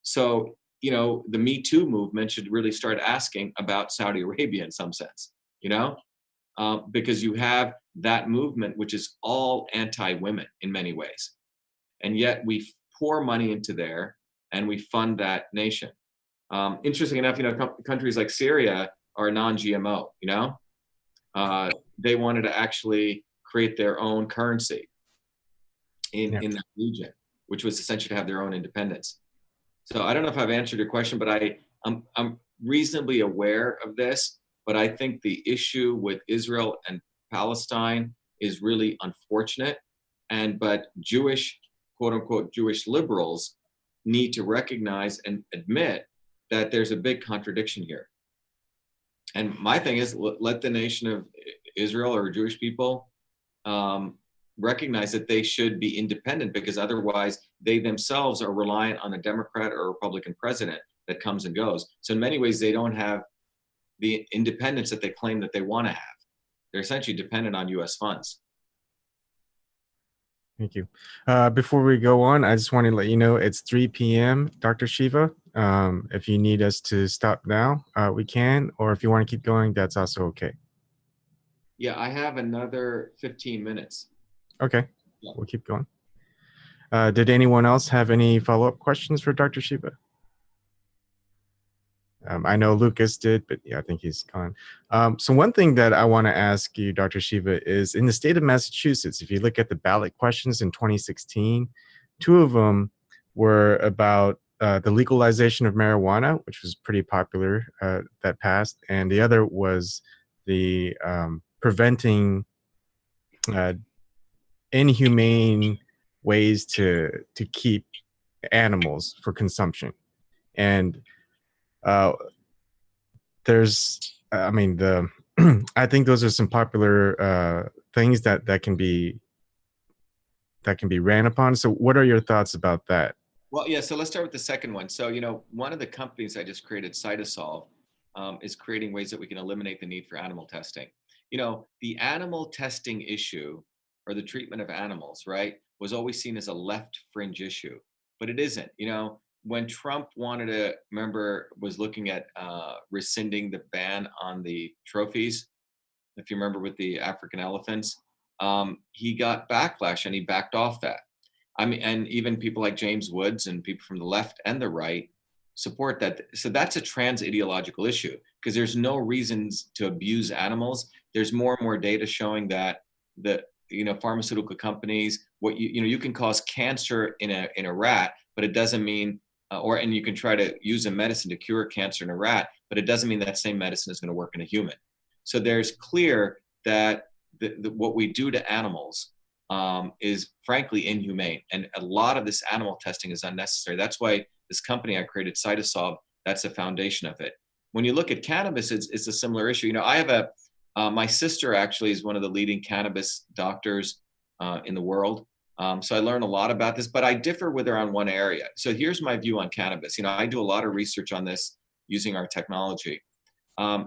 So, you know, the Me Too movement should really start asking about Saudi Arabia in some sense, you know, because you have that movement, which is all anti-women in many ways. And yet we pour money into there and we fund that nation. Interesting enough, you know, countries like Syria are non-GMO, you know? They wanted to actually create their own currency in that region, which was essentially to have their own independence. So I don't know if I've answered your question, but I'm reasonably aware of this, but I think the issue with Israel and Palestine is really unfortunate. But Jewish, quote unquote, Jewish liberals need to recognize and admit that there's a big contradiction here. And my thing is, let the nation of Israel or Jewish people recognize that they should be independent, because otherwise they themselves are reliant on a Democrat or Republican president that comes and goes. So in many ways, they don't have the independence that they claim that they want to have. They're essentially dependent on US funds. Thank you. Before we go on, I just want to let you know it's 3 p.m., Dr. Shiva. If you need us to stop now, we can, or if you want to keep going, that's also okay. Yeah, I have another 15 minutes. Okay, Yeah. We'll keep going. Did anyone else have any follow-up questions for Dr. Shiva? I know Lucas did, but yeah, I think he's gone. So one thing that I want to ask you, Dr. Shiva, is in the state of Massachusetts, if you look at the ballot questions in 2016, 2 of them were about the legalization of marijuana, which was pretty popular, that passed, and the other was the preventing inhumane ways to keep animals for consumption. And I mean, I think those are some popular things that can be ran upon. So what are your thoughts about that? Well, yeah, so let's start with the second one. So, you know, one of the companies I just created, Cytosolve, is creating ways that we can eliminate the need for animal testing. You know, the animal testing issue, or the treatment of animals, right, was always seen as a left fringe issue, but it isn't. You know, when Trump was looking at rescinding the ban on the trophies, if you remember, with the African elephants, he got backlash and he backed off that. I mean, and even people like James Woods and people from the left and the right support that. So that's a trans ideological issue, because there's no reasons to abuse animals. There's more and more data showing that pharmaceutical companies, you can cause cancer in a rat, but it doesn't mean, and you can try to use a medicine to cure cancer in a rat, but it doesn't mean that same medicine is going to work in a human. So there's clear that what we do to animals is frankly inhumane, and a lot of this animal testing is unnecessary. That's why this company I created, Cytosolve, that's the foundation of it. When you look at cannabis, it's a similar issue. You know, I have my sister actually is one of the leading cannabis doctors in the world. So I learned a lot about this, but I differ with her on one area. So here's my view on cannabis. You know, I do a lot of research on this using our technology. I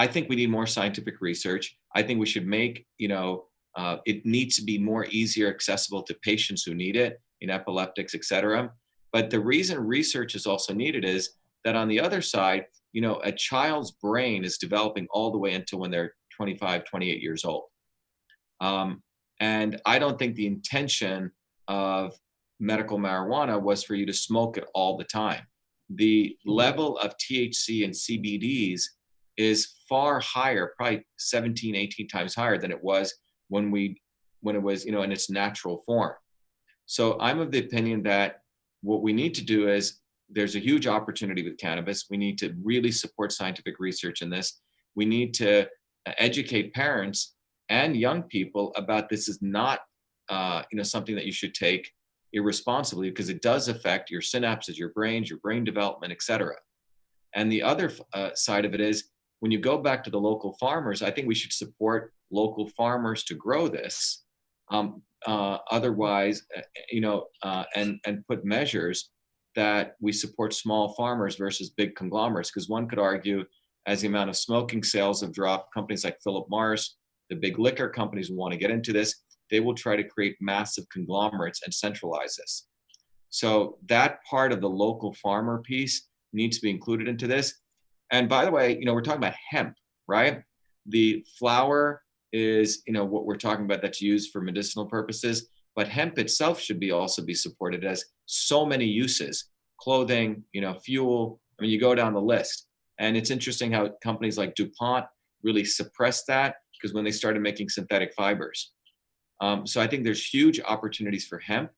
think we need more scientific research. I think we should make, it needs to be more easier accessible to patients who need it. in epileptics, et cetera. But the reason research is also needed is that on the other side, a child's brain is developing all the way until when they're 25, 28 years old. And I don't think the intention of medical marijuana was for you to smoke it all the time. The level of THC and CBDs is far higher, probably 17, 18 times higher than it was when it was, in its natural form. So I'm of the opinion that what we need to do is, there's a huge opportunity with cannabis. We need to really support scientific research in this. We need to educate parents and young people about this is not, something that you should take irresponsibly, because it does affect your synapses, your brains, your brain development, et cetera. And the other side of it is, when you go back to the local farmers, I think we should support local farmers to grow this. Otherwise, and put measures that we support small farmers versus big conglomerates. Because one could argue, as the amount of smoking sales have dropped, companies like Philip Morris, the big liquor companies who want to get into this, they will try to create massive conglomerates and centralize this. So that part of the local farmer piece needs to be included into this. And by the way, we're talking about hemp, right? The flower is, what we're talking about that's used for medicinal purposes, but hemp itself should also be supported as so many uses, clothing, fuel. I mean, you go down the list. And it's interesting how companies like DuPont really suppressed that, because when they started making synthetic fibers. So I think there's huge opportunities for hemp.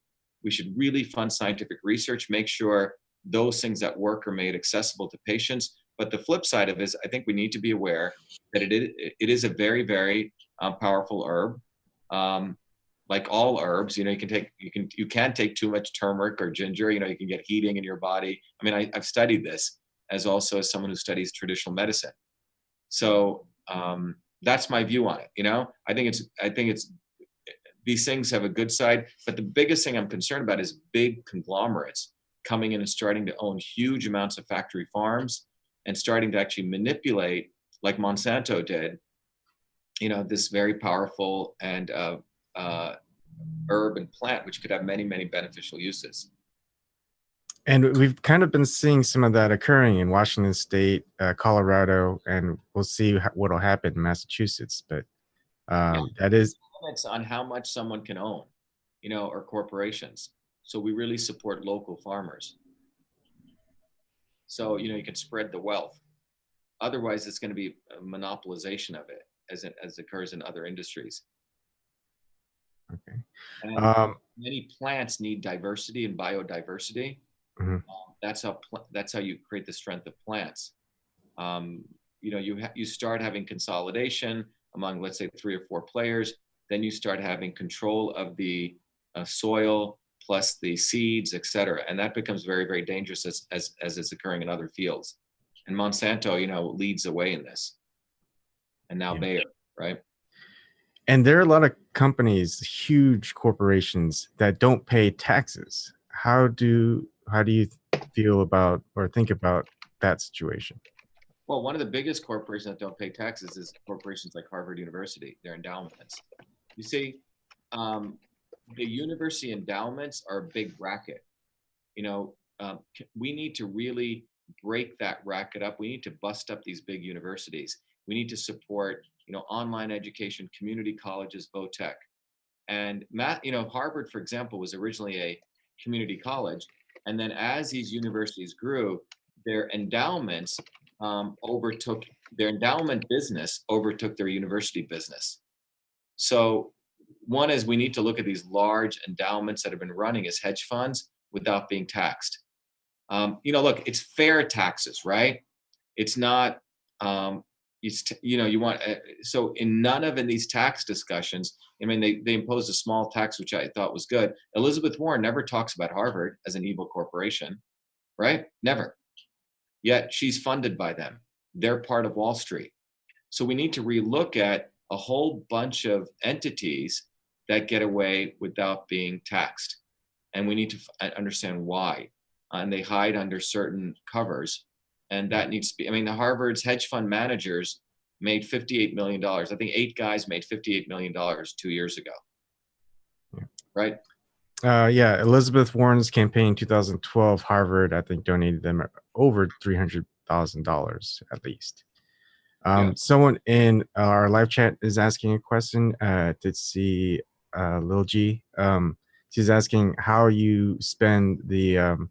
We should really fund scientific research, make sure those things that work are made accessible to patients. But the flip side of it is, I think we need to be aware that it is a very, very powerful herb. Like all herbs, you can't take too much turmeric or ginger. You can get heating in your body. I mean, I've studied this as someone who studies traditional medicine. So that's my view on it. I think it's these things have a good side, but the biggest thing I'm concerned about is big conglomerates coming in and starting to own huge amounts of factory farms and starting to actually manipulate, like Monsanto did, this very powerful and herb and plant, which could have many, many beneficial uses. And we've kind of been seeing some of that occurring in Washington State, Colorado, and we'll see what will happen in Massachusetts. But that is limits on how much someone can own, or corporations. So we really support local farmers. So, you can spread the wealth. Otherwise, it's going to be a monopolization of it, as occurs in other industries. Okay. And many plants need diversity and biodiversity. Mm-hmm. That's how you create the strength of plants. You start having consolidation among, let's say, 3 or 4 players. Then you start having control of the soil plus the seeds, et cetera. And that becomes very, very dangerous as is occurring in other fields. And Monsanto, leads the way in this. And now Bayer, right? And there are a lot of companies, huge corporations, that don't pay taxes. How do you feel about or think about that situation? Well, one of the biggest corporations that don't pay taxes is corporations like Harvard University, their endowments. You see, the university endowments are a big racket. We need to really break that racket up. We need to bust up these big universities. We need to support, online education, community colleges, vo-tech. And Harvard, for example, was originally a community college. And then as these universities grew, their endowments their endowment business overtook their university business. So one is, we need to look at these large endowments that have been running as hedge funds without being taxed. Look, it's fair taxes, right? It's not, so in none of these tax discussions, they imposed a small tax, which I thought was good. Elizabeth Warren never talks about Harvard as an evil corporation, right? Never. Yet she's funded by them. They're part of Wall Street. So we need to relook at a whole bunch of entities that get away without being taxed. And we need to understand why. And they hide under certain covers. And that needs to be, the Harvard's hedge fund managers made $58 million. I think 8 guys made $58 million 2 years ago. Yeah. Right? Yeah, Elizabeth Warren's campaign 2012, Harvard, I think, donated them over $300,000 at least. Someone in our live chat is asking a question. Did see Lil G. She's asking how you spend the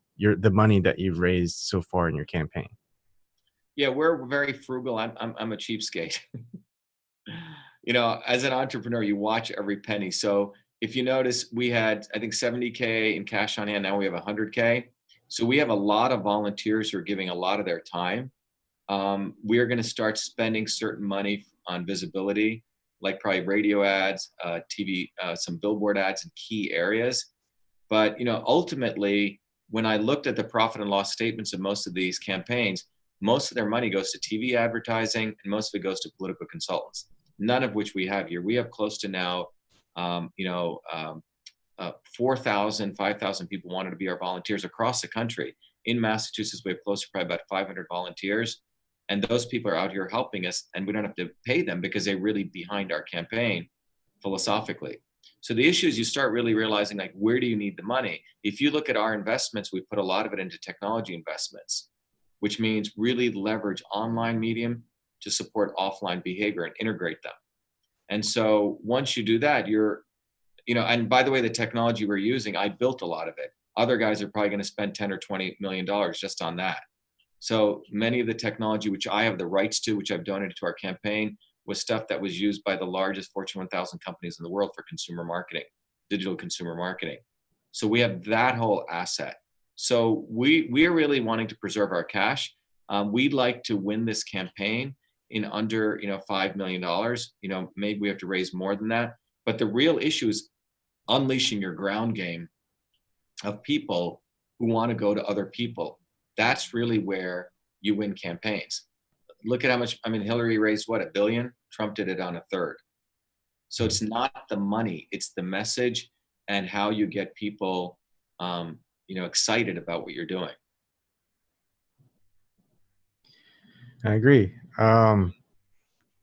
money that you've raised so far in your campaign. Yeah, we're very frugal. I'm a cheapskate. You know, as an entrepreneur, you watch every penny. So if you notice, we had, I think, 70K in cash on hand. Now we have 100K. So we have a lot of volunteers who are giving a lot of their time. We are going to start spending certain money on visibility, like probably radio ads, TV, some billboard ads in key areas. But, you know, ultimately, when I looked at the profit and loss statements of most of these campaigns, most of their money goes to TV advertising and most of it goes to political consultants, none of which we have here. We have close to now, 4,000, 5,000 people wanted to be our volunteers across the country. In Massachusetts, we have close to probably about 500 volunteers. And those people are out here helping us, and we don't have to pay them because they're really behind our campaign philosophically. So the issue is you start really realizing, like, where do you need the money? If you look at our investments, we put a lot of it into technology investments, which means really leverage online medium to support offline behavior and integrate them. And so once you do that, and by the way, the technology we're using, I built a lot of it. Other guys are probably going to spend 10 or $20 million just on that. So many of the technology, which I have the rights to, which I've donated to our campaign, was stuff that was used by the largest Fortune 1000 companies in the world for consumer marketing, digital consumer marketing. So we have that whole asset. So we are really wanting to preserve our cash. We'd like to win this campaign in under $5 million. Maybe we have to raise more than that. But the real issue is unleashing your ground game of people who want to go to other people. That's really where you win campaigns. Look at how much, Hillary raised what, $1 billion? Trump did it on a third. So it's not the money, it's the message and how you get people, excited about what you're doing. I agree.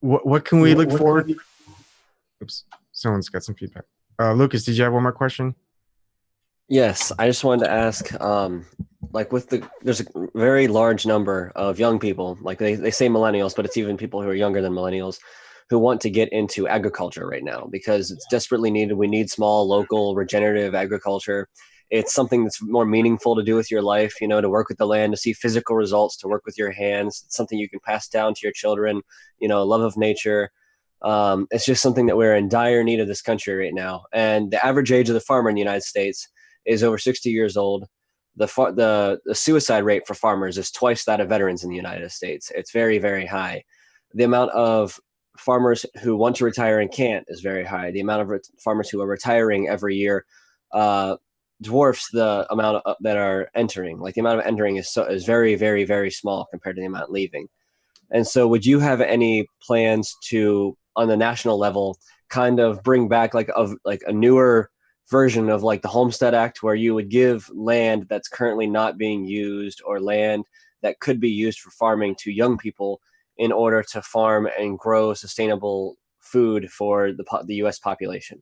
What can we look forward? Oops, someone's got some feedback. Lucas, did you have one more question? Yes, I just wanted to ask, there's a very large number of young people, like they say millennials, but it's even people who are younger than millennials who want to get into agriculture right now because it's desperately needed. We need small, local, regenerative agriculture. It's something that's more meaningful to do with your life, to work with the land, to see physical results, to work with your hands. It's something you can pass down to your children, love of nature. It's just something that we're in dire need of this country right now. And the average age of the farmer in the United States is over 60 years old. The suicide rate for farmers is twice that of veterans in the United States. It's very, very high. The amount of farmers who want to retire and can't is very high. The amount of farmers who are retiring every year dwarfs the amount that are entering. Like the amount of entering is very, very, very small compared to the amount leaving. And so would you have any plans to, on the national level, kind of bring back like a newer version of like the Homestead Act, where you would give land that's currently not being used or land that could be used for farming to young people in order to farm and grow sustainable food for the U.S. population?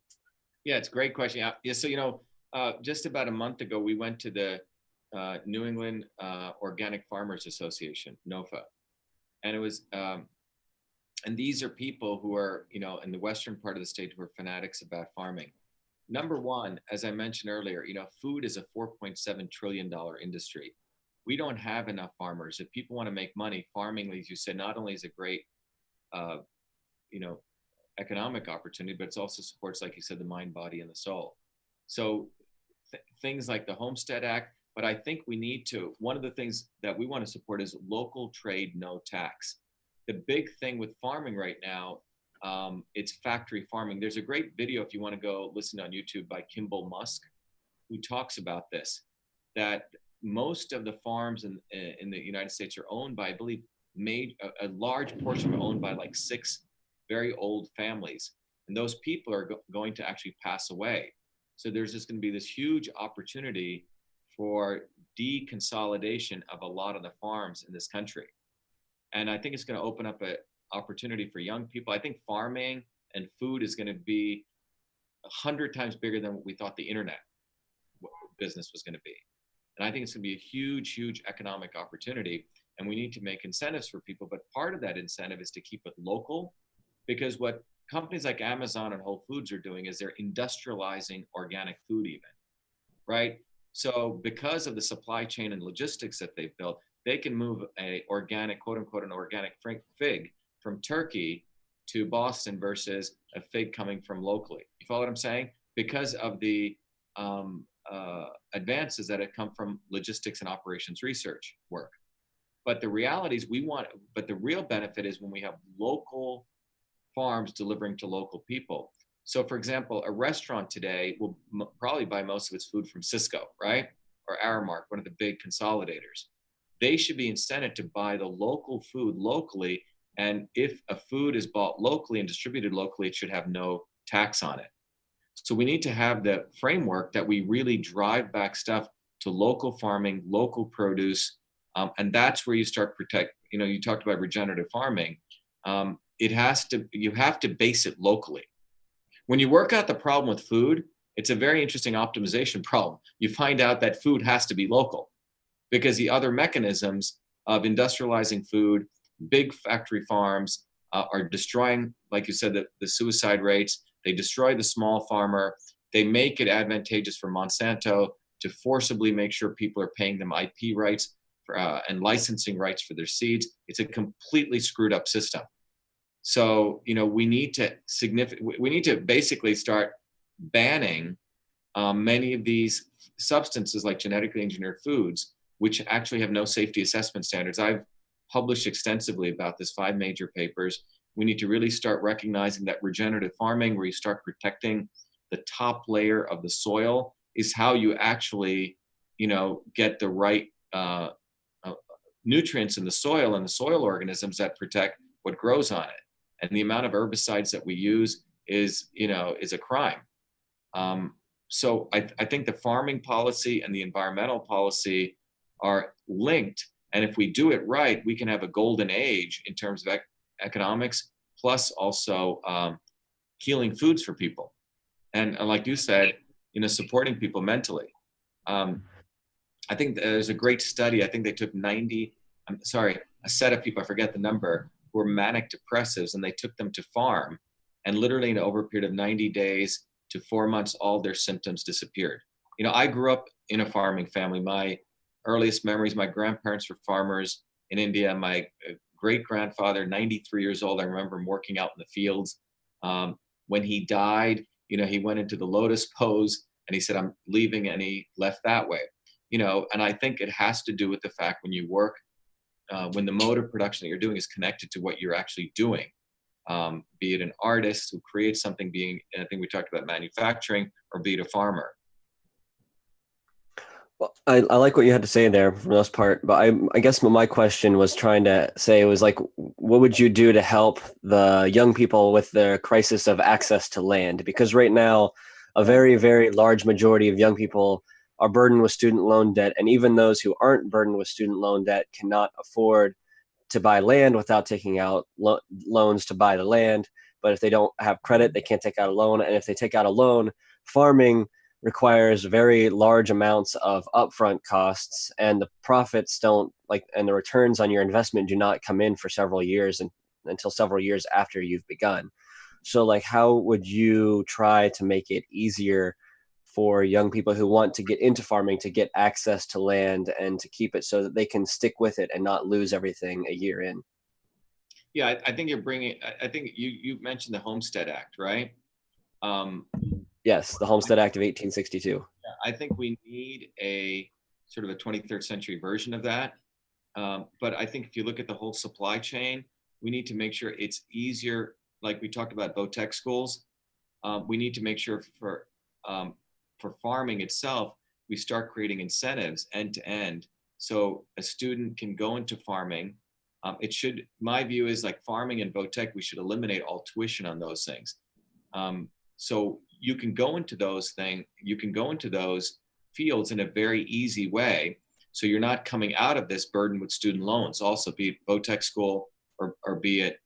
Yeah, it's a great question. Yeah, so just about a month ago, we went to the New England Organic Farmers Association, NOFA, and it was and these are people who are in the western part of the state who are fanatics about farming. Number one, as I mentioned earlier, food is a $4.7 trillion industry. We don't have enough farmers. If people want to make money, farming, as you said, not only is a great, economic opportunity, but it also supports, like you said, the mind, body, and the soul. So things like the Homestead Act, but I think we need to, one of the things that we want to support is local trade, no tax. The big thing with farming right now, it's factory farming. There's a great video, if you want to go listen on YouTube, by Kimball Musk, who talks about this, that most of the farms in the United States are owned by, I believe, a large portion are owned by like 6 very old families. And those people are going to actually pass away. So there's just going to be this huge opportunity for deconsolidation of a lot of the farms in this country. And I think it's going to open up an opportunity for young people. I think farming and food is going to be 100 times bigger than what we thought the internet. business was going to be. And I think it's going to be a huge, huge economic opportunity. And we need to make incentives for people. But part of that incentive is to keep it local, because what companies like Amazon and Whole Foods are doing is they're industrializing organic food even, right? So because of the supply chain and logistics that they've built, they can move a organic, quote unquote, an organic fig from Turkey to Boston versus a fig coming from locally. You follow what I'm saying? Because of the advances that have come from logistics and operations research work. But the reality is but the real benefit is when we have local farms delivering to local people. So for example, a restaurant today will probably buy most of its food from Cisco, right? Or Aramark, one of the big consolidators. They should be incented to buy the local food locally. And if a food is bought locally and distributed locally, it should have no tax on it. So we need to have the framework that we really drive back stuff to local farming, local produce. And that's where you start you talked about regenerative farming. You have to base it locally. When you work out the problem with food, it's a very interesting optimization problem. You find out that food has to be local because the other mechanisms of industrializing food, big factory farms are destroying, like you said, the suicide rates. They destroy the small farmer. They make it advantageous for Monsanto to forcibly make sure people are paying them IP rights and licensing rights for their seeds. It's a completely screwed up system. So, we need to basically start banning many of these substances like genetically engineered foods, which actually have no safety assessment standards. I've published extensively about this, 5 major papers. We need to really start recognizing that regenerative farming, where you start protecting the top layer of the soil, is how you actually, get the right nutrients in the soil and the soil organisms that protect what grows on it. And the amount of herbicides that we use is a crime. So I think the farming policy and the environmental policy are linked. And if we do it right, we can have a golden age in terms of economics, plus also healing foods for people. And like you said, supporting people mentally. I think there's a great study. I think they took a set of people, I forget the number, who were manic depressives, and they took them to farm. And literally over a period of 90 days to 4 months, all their symptoms disappeared. I grew up in a farming family. My earliest memories, my grandparents were farmers in India. My great-grandfather, 93 years old, I remember him working out in the fields. When he died, he went into the lotus pose and he said, "I'm leaving," and he left that way. And I think it has to do with the fact when you work, when the mode of production that you're doing is connected to what you're actually doing, be it an artist who creates something, I think we talked about manufacturing, or be it a farmer. Well, I like what you had to say there for the most part, but I guess my question was trying to say was like, what would you do to help the young people with their crisis of access to land? Because right now, a very, very large majority of young people are burdened with student loan debt. And even those who aren't burdened with student loan debt cannot afford to buy land without taking out loans to buy the land. But if they don't have credit, they can't take out a loan. And if they take out a loan, farming requires very large amounts of upfront costs, and the profits and the returns on your investment do not come in for several years until several years after you've begun. So how would you try to make it easier for young people who want to get into farming to get access to land and to keep it so that they can stick with it and not lose everything a year in? Yeah, I think you mentioned the Homestead Act, right? Yes, the Homestead Act of 1862. Yeah, I think we need a sort of a 23rd century version of that. But I think if you look at the whole supply chain, we need to make sure it's easier. Like we talked about vo-tech schools, we need to make sure for farming itself, we start creating incentives end to end, so a student can go into farming. My view is like farming and vo-tech, we should eliminate all tuition on those things. So you can go into those fields in a very easy way. So you're not coming out of this burden with student loans, also be it vo-tech school or be it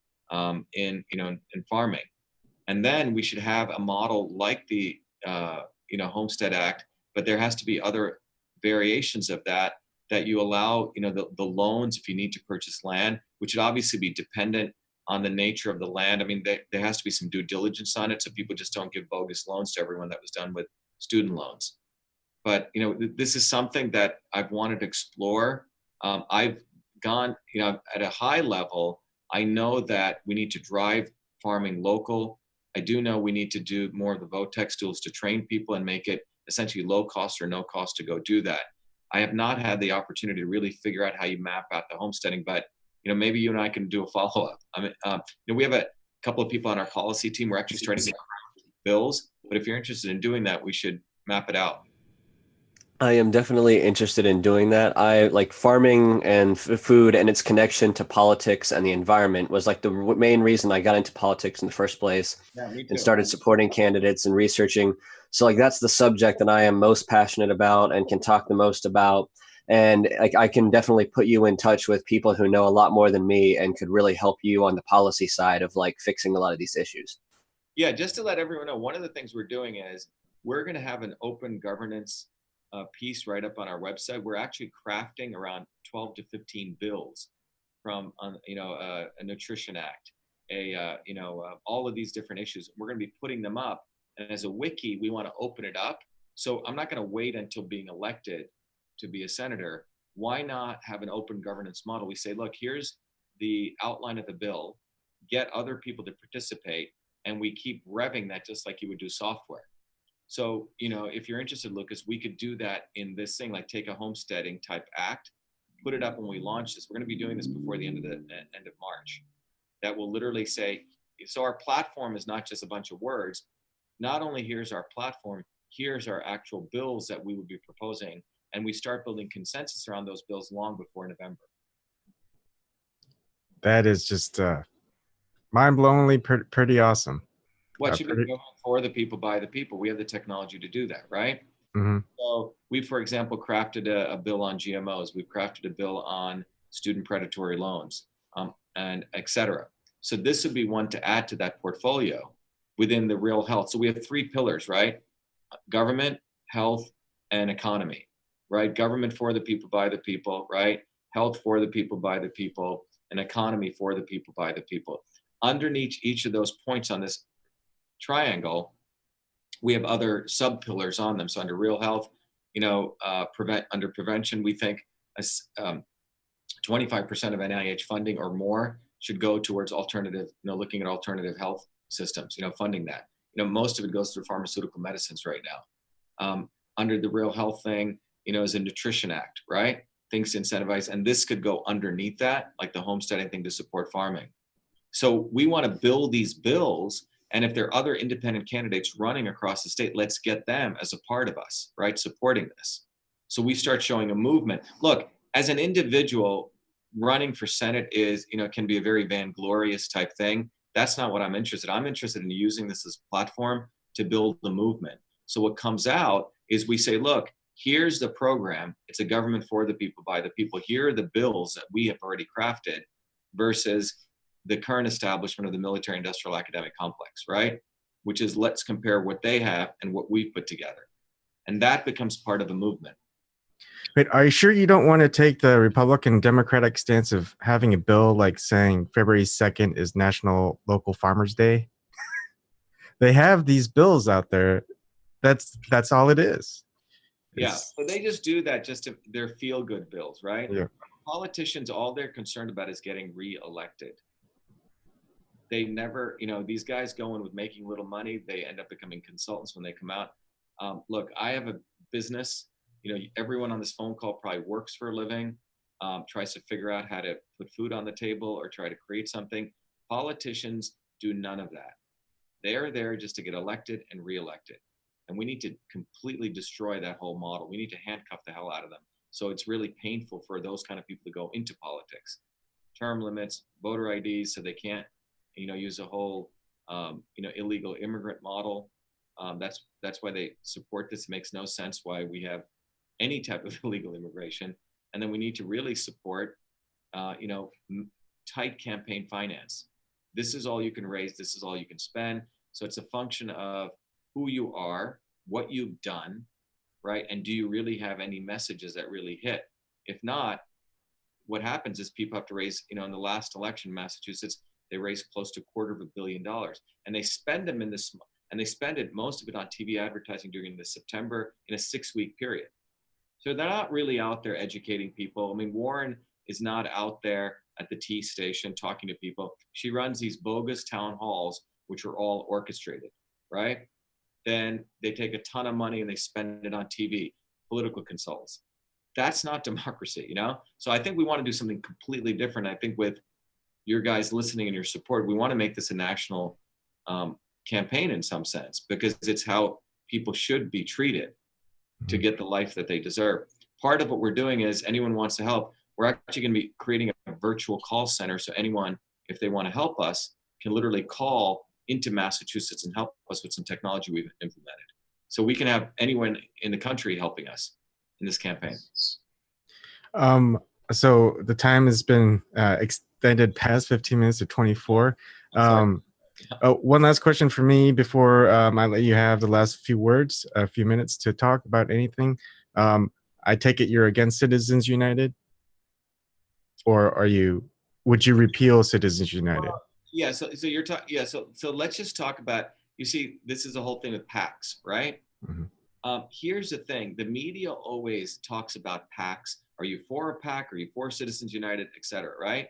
in farming. And then we should have a model like the Homestead Act but there has to be other variations of that you allow, the loans if you need to purchase land, which would obviously be dependent on the nature of the land. I mean, there has to be some due diligence on it, so people just don't give bogus loans to everyone that was done with student loans. But this is something that I've wanted to explore. I've gone, at a high level, I know that we need to drive farming local. I do know we need to do more of the VOTEX tools to train people and make it essentially low cost or no cost to go do that. I have not had the opportunity to really figure out how you map out the homesteading, but maybe you and I can do a follow-up. I mean, we have a couple of people on our policy team. We're actually starting to get bills, but if you're interested in doing that, we should map it out. I am definitely interested in doing that. I like farming and food and its connection to politics and the environment was like the main reason I got into politics in the first place. Yeah, me too. And started supporting candidates and researching. So like that's the subject that I am most passionate about and can talk the most about. And like I can definitely put you in touch with people who know a lot more than me and could really help you on the policy side of like fixing a lot of these issues. Yeah, just to let everyone know, one of the things we're doing is we're going to have an open governance piece right up on our website. We're actually crafting around 12 to 15 bills from, a Nutrition Act, all of these different issues. We're going to be putting them up. And as a wiki, we want to open it up. So I'm not going to wait until being elected to be a senator. Why not have an open governance model? We say, look, here's the outline of the bill, get other people to participate, and we keep revving that just like you would do software. So, if you're interested, Lucas, we could do that in this thing, like take a homesteading type act, put it up when we launch this. We're going to be doing this before the end of March. That will literally say, so our platform is not just a bunch of words. Not only here's our platform, here's our actual bills that we would be proposing. And we start building consensus around those bills long before November. That is just mind-blowingly pretty awesome. What should be going for the people, by the people? We have the technology to do that, right? Mm-hmm. So we, for example, crafted a bill on GMOs. We've crafted a bill on student predatory loans, and et cetera. So this would be one to add to that portfolio within the real health. So we have three pillars, right? Government, health, and economy, right? Government for the people, by the people, right? Health for the people, by the people, and economy for the people, by the people. Underneath each of those points on this triangle, we have other sub pillars on them. So under real health, under prevention, we think 25% of NIH funding or more should go towards alternative, looking at alternative health systems, funding that. Most of it goes through pharmaceutical medicines right now. Under the real health thing, is a Nutrition Act, right? Things to incentivize, and this could go underneath that, like the homesteading thing to support farming. So we want to build these bills. And if there are other independent candidates running across the state, let's get them as a part of us, right? Supporting this. So we start showing a movement. Look, as an individual, running for Senate is, can be a very vainglorious type thing. That's not what I'm interested in. I'm interested in using this as a platform to build the movement. So what comes out is we say, look, here's the program. It's a government for the people, by the people. Here are the bills that we have already crafted versus the current establishment of the military industrial academic complex, right? Which is, let's compare what they have and what we've put together. And that becomes part of a movement. But are you sure you don't want to take the Republican Democratic stance of having a bill like saying February 2nd is National Local Farmers Day? They have these bills out there. That's all it is. Yeah, so they just do that just to their feel-good bills, right? Yeah. Politicians, all they're concerned about is getting re-elected. They never, these guys go in with making little money. They end up becoming consultants when they come out. Look, I have a business. Everyone on this phone call probably works for a living, tries to figure out how to put food on the table or try to create something. Politicians do none of that. They are there just to get elected and reelected. And we need to completely destroy that whole model. We need to handcuff the hell out of them. So it's really painful for those kind of people to go into politics. Term limits, voter IDs, so they can't, use a whole, illegal immigrant model. That's why they support this. It makes no sense why we have any type of illegal immigration. And then we need to really support, tight campaign finance. This is all you can raise. This is all you can spend. So it's a function of who you are, what you've done, right? And do you really have any messages that really hit? If not, what happens is people have to raise, in the last election in Massachusetts, they raised close to $250 million, and they spend them in this, and they spend it, most of it, on TV advertising during the September in a 6-week period. So they're not really out there educating people. I mean, Warren is not out there at the T station talking to people. She runs these bogus town halls, which are all orchestrated, right? Then they take a ton of money and they spend it on TV, political consultants. That's not democracy, So I think we want to do something completely different. I think with your guys listening and your support, we want to make this a national campaign in some sense, because it's how people should be treated to get the life that they deserve. Part of what we're doing is, anyone wants to help, we're actually going to be creating a virtual call center. So anyone, if they want to help us, can literally call into Massachusetts and help us with some technology we've implemented. So we can have anyone in the country helping us in this campaign. So the time has been extended past 15 minutes to 24. One last question for me before I let you have the last few words, a few minutes to talk about anything. I take it you're against Citizens United, or would you repeal Citizens United? Yeah. So you're talking. Yeah. So let's just talk about. You see, this is the whole thing with PACs, right? Mm-hmm. Here's the thing: the media always talks about PACs. Are you for a PAC? Are you for Citizens United, et cetera, right?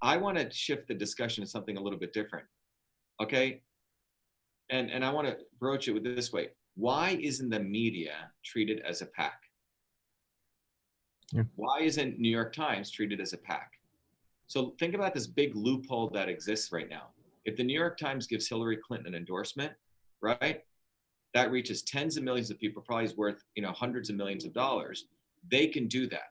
I want to shift the discussion to something a little bit different. Okay. And I want to broach it with this way. Why isn't the media treated as a PAC? Yeah. Why isn't New York Times treated as a PAC? So think about this big loophole that exists right now. If the New York Times gives Hillary Clinton an endorsement, right, that reaches tens of millions of people, probably is worth, hundreds of millions of dollars. They can do that,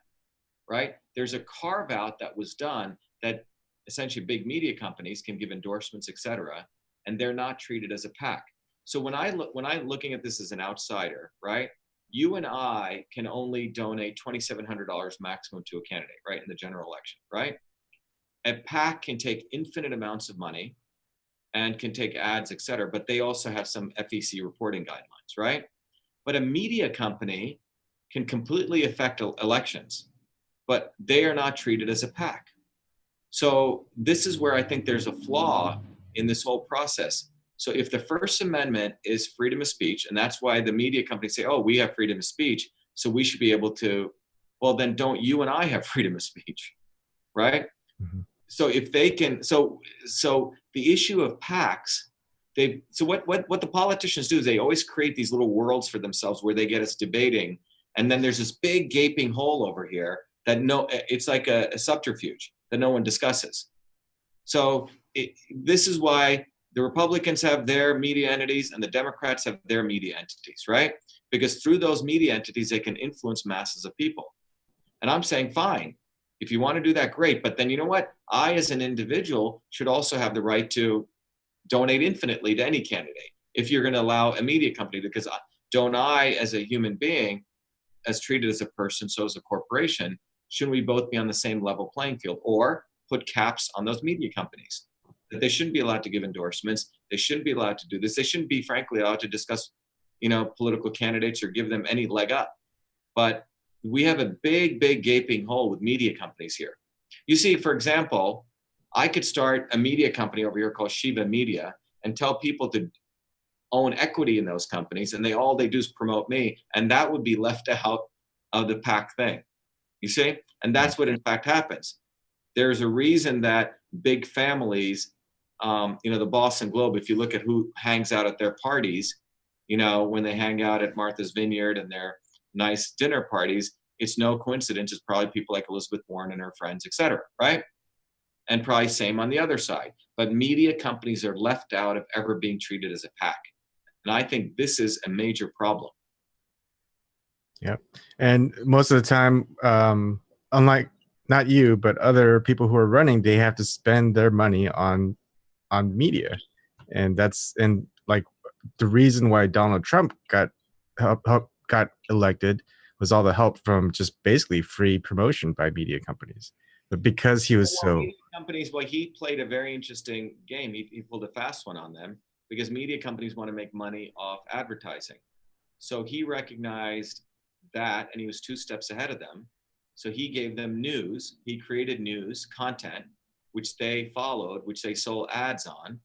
right? There's a carve out that was done that essentially big media companies can give endorsements, et cetera, and they're not treated as a PAC. So when I'm looking at this as an outsider, right, you and I can only donate $2,700 maximum to a candidate, right, in the general election, right? A PAC can take infinite amounts of money and can take ads, et cetera, but they also have some FEC reporting guidelines, right? But a media company can completely affect elections, but they are not treated as a PAC. So this is where I think there's a flaw in this whole process. So if the First Amendment is freedom of speech, and that's why the media companies say, oh, we have freedom of speech, so we should be able to, well, then don't you and I have freedom of speech, right? Mm-hmm. So if they can, so the issue of PACs, so what the politicians do is they always create these little worlds for themselves where they get us debating, and then there's this big gaping hole over here that it's like a subterfuge that no one discusses. So this is why the Republicans have their media entities and the Democrats have their media entities, right? Because through those media entities, they can influence masses of people. And I'm saying, fine, if you want to do that, great. But then you know what? I, as an individual, should also have the right to donate infinitely to any candidate. If you're going to allow a media company, because don't I, as a human being, as treated as a person, so as a corporation, shouldn't we both be on the same level playing field? Or put caps on those media companies, that they shouldn't be allowed to give endorsements. They shouldn't be allowed to do this. They shouldn't be, frankly, allowed to discuss, political candidates or give them any leg up. But we have a big, big gaping hole with media companies here. You see, for example, I could start a media company over here called Shiva Media and tell people to own equity in those companies, and all they do is promote me, and that would be left out of the PAC thing. You see? And that's what in fact happens. There's a reason that big families, the Boston Globe, if you look at who hangs out at their parties, when they hang out at Martha's Vineyard and their nice dinner parties, it's no coincidence. It's probably people like Elizabeth Warren and her friends, et cetera, right? And probably same on the other side. But media companies are left out of ever being treated as a PAC. And I think this is a major problem. Yep. And most of the time, unlike not you, but other people who are running, they have to spend their money on media. And like the reason why Donald Trump got elected was all the help from just basically free promotion by media companies. But because he was media companies, he played a very interesting game. He pulled a fast one on them because media companies want to make money off advertising. So he recognized that, and he was 2 steps ahead of them. So he gave them news. He created news content, which they followed, which they sold ads on,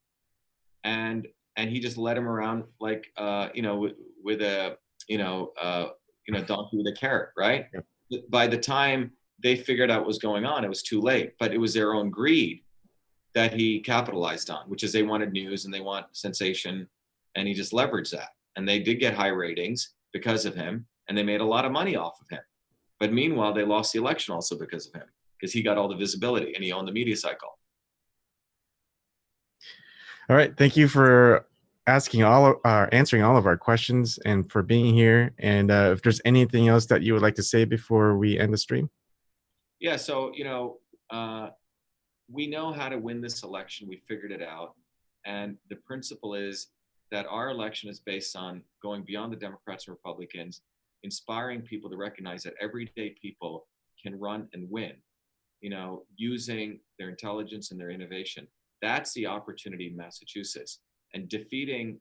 and he just led them around like with a donkey with a carrot, right? Yeah. By the time they figured out what was going on, it was too late. But it was their own greed that he capitalized on, which is they wanted news and they want sensation, and he just leveraged that. And they did get high ratings because of him, and they made a lot of money off of him. But meanwhile, they lost the election also because of him, because he got all the visibility and he owned the media cycle. All right. Thank you for answering all of our questions and for being here. And if there's anything else that you would like to say before we end the stream. Yeah. So, we know how to win this election. We figured it out. And the principle is that our election is based on going beyond the Democrats and Republicans, inspiring people to recognize that everyday people can run and win, using their intelligence and their innovation. That's the opportunity in Massachusetts. And defeating,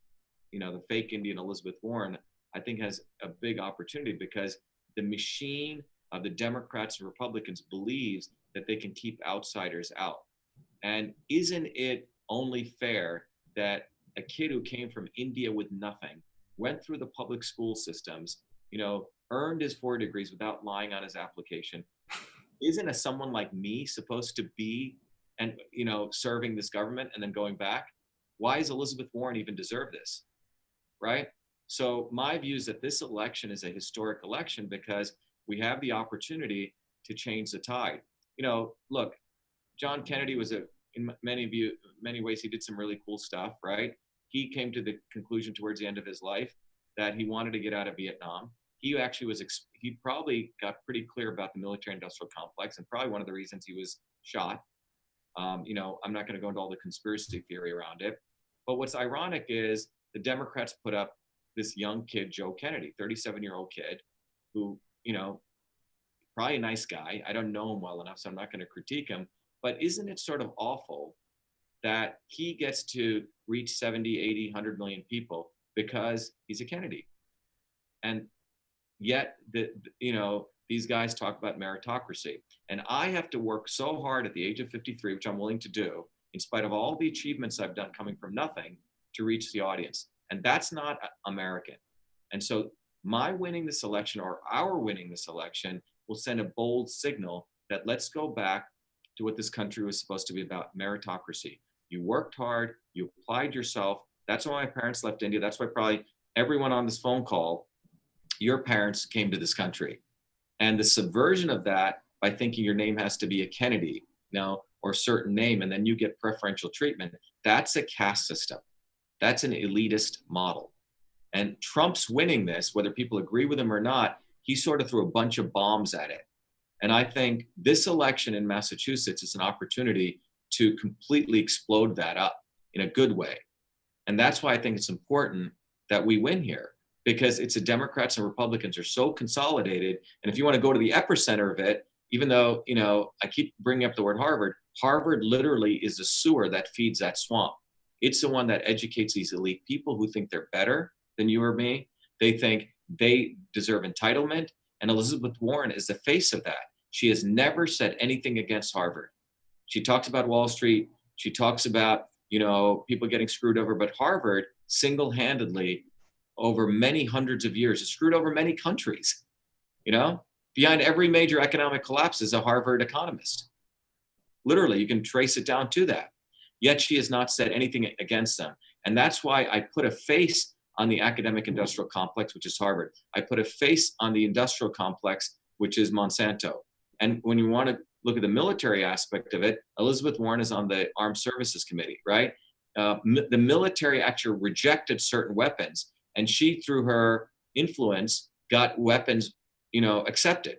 the fake Indian Elizabeth Warren, I think has a big opportunity, because the machine of the Democrats and Republicans believes that they can keep outsiders out. And isn't it only fair that a kid who came from India with nothing, went through the public school systems, earned his 4 degrees without lying on his application, isn't someone like me supposed to be and serving this government and then going back? Why does Elizabeth Warren even deserve this, right? So my view is that this election is a historic election because we have the opportunity to change the tide. Look, John Kennedy was in many ways, he did some really cool stuff, right? He came to the conclusion towards the end of his life that he wanted to get out of Vietnam. He actually he probably got pretty clear about the military-industrial complex, and probably one of the reasons he was shot. I'm not going to go into all the conspiracy theory around it. But what's ironic is the Democrats put up this young kid, Joe Kennedy, 37-year-old kid, who, probably a nice guy. I don't know him well enough, so I'm not going to critique him. But isn't it sort of awful that he gets to reach 70, 80, 100 million people because he's a Kennedy? And yet, these guys talk about meritocracy. And I have to work so hard at the age of 53, which I'm willing to do, in spite of all the achievements I've done coming from nothing, to reach the audience. And that's not American. And so my winning this election, or our winning this election, will send a bold signal that let's go back to what this country was supposed to be about: meritocracy. You worked hard, you applied yourself. That's why my parents left India. That's why probably everyone on this phone call, your parents came to this country. And the subversion of that by thinking your name has to be a Kennedy, or a certain name, and then you get preferential treatment, that's a caste system. That's an elitist model. And Trump's winning this, whether people agree with him or not, he sort of threw a bunch of bombs at it. And I think this election in Massachusetts is an opportunity to completely explode that up in a good way. And that's why I think it's important that we win here, because it's the Democrats and Republicans are so consolidated. And if you want to go to the epicenter of it, even though, I keep bringing up the word Harvard, Harvard literally is the sewer that feeds that swamp. It's the one that educates these elite people who think they're better than you or me. They think they deserve entitlement. And Elizabeth Warren is the face of that. She has never said anything against Harvard. She talks about Wall Street. She talks about, people getting screwed over. But Harvard single-handedly, over many hundreds of years, has screwed over many countries. Behind every major economic collapse is a Harvard economist. Literally, you can trace it down to that. Yet she has not said anything against them. And that's why I put a face on the academic industrial complex, which is Harvard. I put a face on the industrial complex, which is Monsanto. And when you want to look at the military aspect of it, Elizabeth Warren is on the Armed Services Committee, right? The military actually rejected certain weapons, and she, through her influence, got weapons, accepted.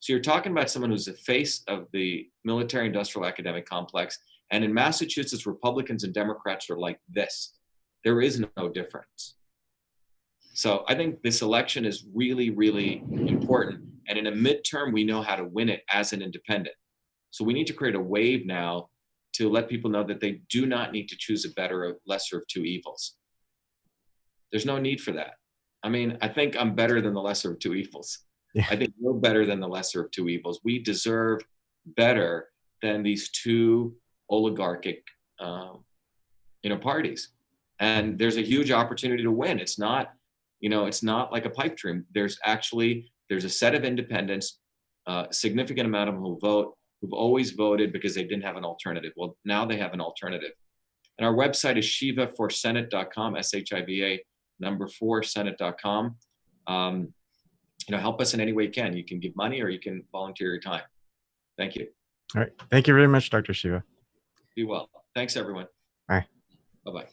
So you're talking about someone who's the face of the military industrial academic complex. And in Massachusetts, Republicans and Democrats are like this. There is no difference. So I think this election is really, really important. And in a midterm, we know how to win it as an independent. So we need to create a wave now to let people know that they do not need to choose a better or lesser of two evils. There's no need for that. I mean, I think I'm better than the lesser of two evils. Yeah. I think we're better than the lesser of two evils. We deserve better than these two oligarchic, parties. And there's a huge opportunity to win. It's not, it's not like a pipe dream. There's a set of independents, a significant amount of them who vote, who've always voted because they didn't have an alternative. Well, now they have an alternative. And our website is shivaforsenate.com, SHIVA, number 4, senate.com. Help us in any way you can. You can give money or you can volunteer your time. Thank you. All right. Thank you very much, Dr. Shiva. Be well. Thanks, everyone. Bye. Bye-bye.